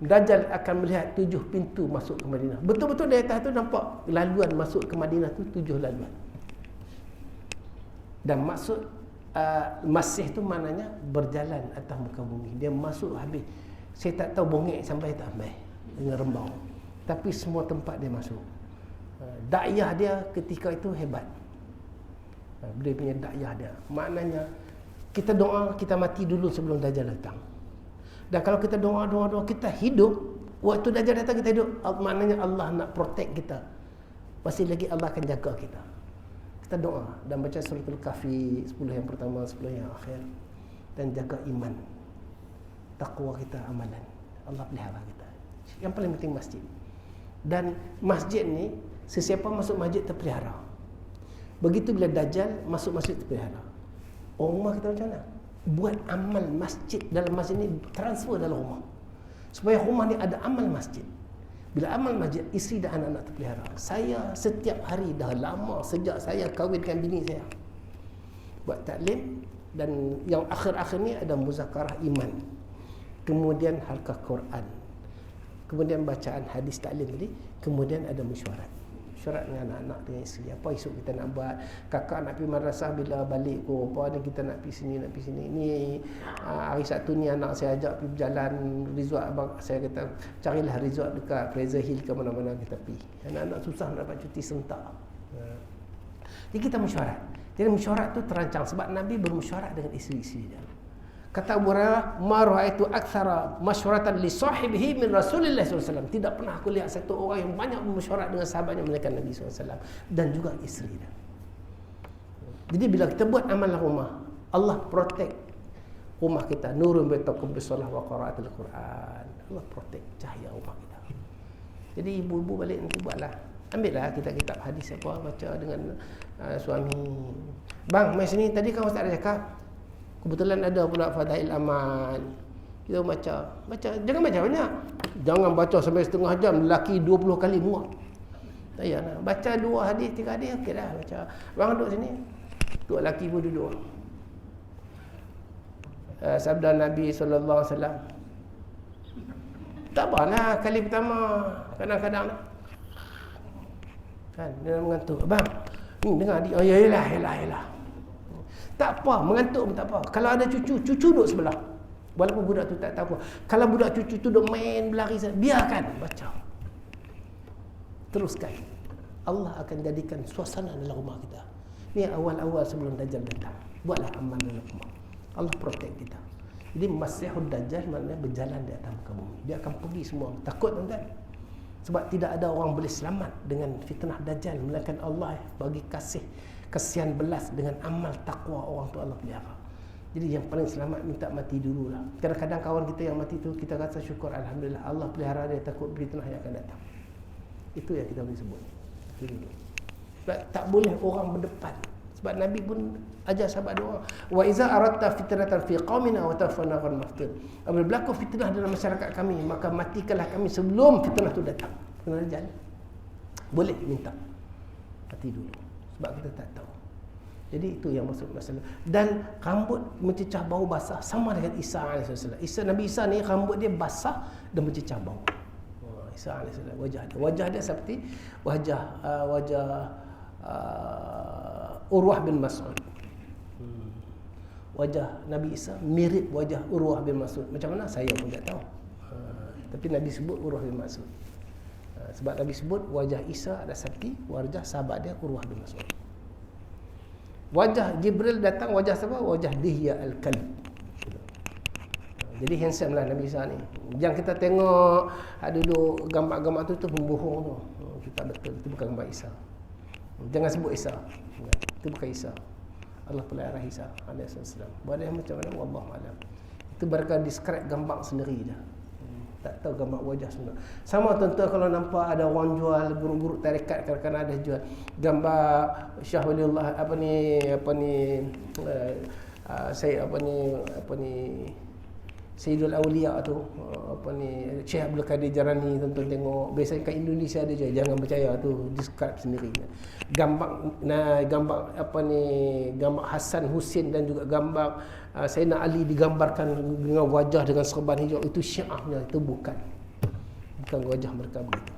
Dajjal akan melihat 7 pintu masuk ke Madinah. Betul-betul di atas tu nampak laluan masuk ke Madinah tu 7 laluan. Dan maksud Masih tu maknanya berjalan atas muka bumi. Dia masuk habis. Saya tak tahu bongek sampai tak sampai dengan rembau. Tapi semua tempat dia masuk. Dakwah dia ketika itu hebat. Dia punya dakwah dia. Maknanya kita doa, kita mati dulu sebelum Dajjal datang. Dan kalau kita doa, kita hidup, waktu Dajjal datang kita hidup, maknanya Allah nak protect kita. Masih lagi Allah akan jaga kita. Kita doa dan baca suratul Kahfi 10 yang pertama, 10 yang akhir, dan jaga iman, takwa kita, amalan. Allah pelihara kita. Yang paling penting masjid. Dan masjid ni, sesiapa masuk masjid terpelihara. Begitu bila Dajjal masuk masjid terpelihara. Rumah kita macam mana? Buat amal masjid dalam masjid ni, transfer dalam rumah. Supaya rumah ni ada amal masjid. Bila amal masjid, isteri dan anak-anak terpelihara. Saya setiap hari dah lama sejak saya kahwinkan bini saya buat taklim. Dan yang akhir-akhir ni ada muzakarah iman, kemudian halqah Quran, kemudian bacaan hadis taklim tadi, kemudian ada mesyuarat dengan anak-anak, dengan isteri. Apa esok kita nak buat? Kakak nak pergi madrasah, bila balik apa ni kita nak pergi sini, nak pergi sini. Ni hari Sabtu ni anak saya ajak pergi berjalan resort. Abang saya kata carilah resort dekat Fraser Hill ke mana-mana kita pergi. Anak-anak susah nak dapat cuti serentak. Jadi kita mesyuarat. Jadi mesyuarat tu terancang sebab Nabi bermesyuarat dengan isteri-isteri dia. Kata Abu Hurairah, "Ma ra'aitu aktsara masyuratan li sahibihi min Rasulillah SAW." Tidak pernah aku lihat satu orang yang banyak mesyuarat dengan sahabatnya melainkan Nabi SAW dan juga isteri dia. Jadi bila kita buat amalan rumah, Allah protect rumah kita. Nurun baitakum bisalah wa qiraatil Quran. Allah protect cahaya rumah kita. Jadi ibu-ibu balik nanti buatlah. Ambillah kitab-kitab hadis apa, baca dengan suami. Bang, mai sini tadi kan ustaz ada cakap. Kebetulan ada pula Fadail Amal. Kita baca. Jangan baca banyak. Jangan baca sampai setengah jam. Lelaki 20 kali muak. Tak payah nak. Baca 2 hadis, 3 hadis, okey dah. Baca. Bang duduk sini. Dua lelaki pun duduk. Sabda Nabi SAW. Tak apalah kali pertama. Kadang-kadang kan, dia mengantuk. Bang, dengar dia. Oh, yalah. Tak apa, mengantuk pun tak apa. Kalau ada cucu duduk sebelah. Walaupun budak tu tak tahu. Kalau budak cucu tu duduk main berlari, biarkan baca. Teruskan. Allah akan jadikan suasana dalam rumah kita. Ini awal-awal sebelum Dajjal datang. Buatlah amal dalam rumah. Allah protect kita. Jadi Masihud Dajjal maknanya berjalan di atas muka bumi. Dia akan pergi semua. Takut tuan-tuan. Sebab tidak ada orang boleh selamat dengan fitnah Dajjal melainkan Allah bagi kasihan belas dengan amal takwa orang tu Allah pelihara. Jadi yang paling selamat minta mati dululah. Kadang-kadang kawan kita yang mati tu kita rasa syukur, alhamdulillah Allah pelihara dia, takut fitnah yang akan datang. Itu yang kita boleh sebut. Sebab tak boleh orang berdepan. Sebab Nabi pun ajar sahabat doa, wa iza aradta fitnatan fi qaumina wa tafana qad maftun. Apabila berlaku fitnah dalam masyarakat kami, maka matikanlah kami sebelum fitnah tu datang. Fitnah Dajjal. Boleh minta mati dulu. Sebab kita tak tahu. Jadi itu yang maksud masalah. Dan rambut mencecah bau basah sama dengan Isa AS. Nabi Isa ni rambut dia basah dan mencecah bau. Isa AS wajah dia seperti wajah Urwah bin Mas'ud. Wajah Nabi Isa mirip wajah Urwah bin Mas'ud. Macam mana saya pun tak tahu. Tapi Nabi sebut Urwah bin Mas'ud. Sebab Nabi sebut wajah Isa ada seperti wajah sahabat dia Urwah bin Mas'ud. Wajah Jibril datang, wajah siapa? Wajah Dihya al-Kalb. Jadi handsome lah Nabi Isa ni. Jangan kita tengok dulu gambar-gambar tu pembohong tu. Itu tak betul, itu bukan gambar Isa. Jangan sebut Isa. Itu bukan Isa. Allah pelihara Isa alaihi salam. Buat dia macam mana wallahu alam. Itu barangkali describe gambar sendiri dah. Tak tahu gambar wajah sebenar. Sama tuan-tuan kalau nampak ada orang jual guru-guru tarekat, kadang-kadang ada jual gambar Syah Waliullah saya Sayyidul Awliya tu, Syekh Abdul Qadir Jarani, tuan-tuan tengok. Biasanya kat Indonesia ada je, jangan percaya tu, describe sendiri. Gambar gambar Hasan Husin dan juga gambar Sayyidina Ali digambarkan dengan wajah dengan serban hijau, itu Syiahnya, itu bukan wajah mereka begitu.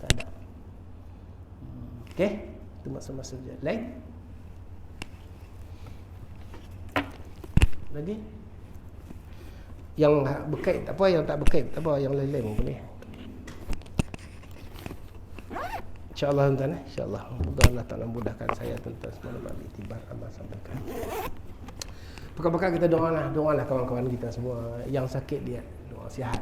Tak ada. Okey, itu maksud-maksud je. Lain? Lagi? Yang berkait tak apa, yang tak berkait tak apa, yang lain-lain pun boleh. InsyaAllah tuan-tuan, insyaAllah moga Allah Ta'ala mudahkan saya tuan-tuan semua ambil iktibar amal sampaikan. Pekan-pekan kita doalah kawan-kawan kita semua yang sakit, dia doa sihat.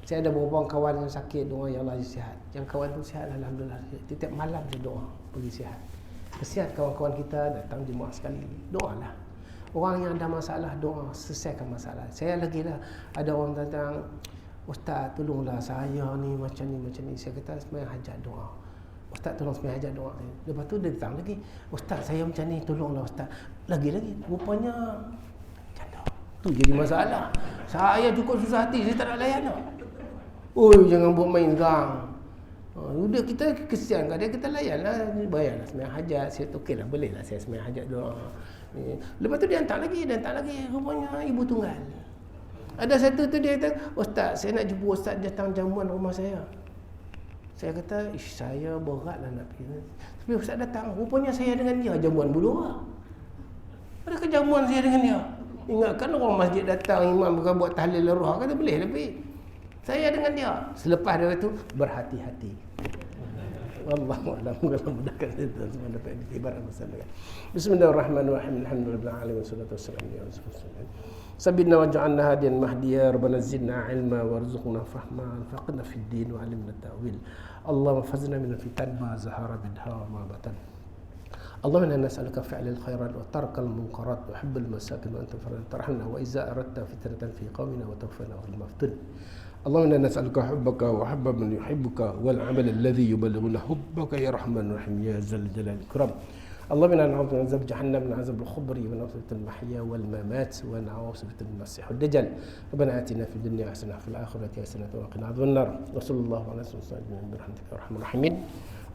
Saya ada beberapa kawan yang sakit, doa ya Allah sihat. Yang kawan tu sihat alhamdulillah. Setiap malam saya doa pergi sihat. Kesian kawan-kawan kita datang jemaah sekali, doalah. Orang yang ada masalah, doa selesaikan masalah. Saya lagi lah, ada orang datang, Ustaz tolonglah saya ni macam ni. Saya kata sembahyang hajat doa. Ustaz tolong sembahyang hajat doa. Lepas tu dia datang lagi, Ustaz saya macam ni, tolonglah Ustaz. Lagi rupanya canda. Tu jadi masalah. Saya cukup susah hati, saya tak nak layan lah. Oi, jangan buat main sekarang. Udah kita kesian kat dia, kita layan lah. Bayarlah sembahyang hajat. Saya okey lah, boleh lah saya sembahyang hajat doa. Lepas tu dia hantar lagi. Rupanya ibu tunggal. Ada satu tu dia kata, Ustaz saya nak jumpa Ustaz datang jamuan rumah saya. Saya kata, saya berat lah nak pergi. Tapi Ustaz datang, rupanya saya dengan dia jamuan bulu lah. Adakah jamuan saya dengan dia? Ingatkan orang masjid datang, imam buat tahlil roh, kata boleh lebih. Saya dengan dia. Selepas dia itu berhati-hati. Wallahu a'lam. Mudah-mudahan kita semua dapat iktibar bersama. Bismillahirrahmanirrahim. Alhamdulillahirabbil alamin wassalatu wassalamu ala rasulillah. Sabina wa ja'alna hadiyan mahdiya rabbana zidna ilma warzuqna fahma faqna fid din wa 'allimna ta'wil. Allahumma fazna min fitan ma zahara minha wa ma batan. اللهم انا نسالك فعل الخيرات وترك المنكرات وحب المساكين وانت ترحمنا واذا اردت فتنه في قومنا وتوفنا في المفتون. اللهم انا نسالك حبك وحب من يحبك والعمل الذي يبلغنا حبك يا رحمن الرحيم يا ذا الجلال والإكرام. اللهم انا نعوذ من عذاب جهنم من عذاب الخبر ونعوذ من المحيا والممات ونعوذ من المسيح الدجال. ربنا اتنا في الدنيا حسنه وفي الاخره حسنه وقنا عذاب النار. وصلى الله على سيدنا محمد برحمتك يا ارحم الراحمين.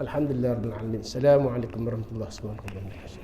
والحمد لله رب العالمين. السلام عليكم ورحمه الله وبركاته.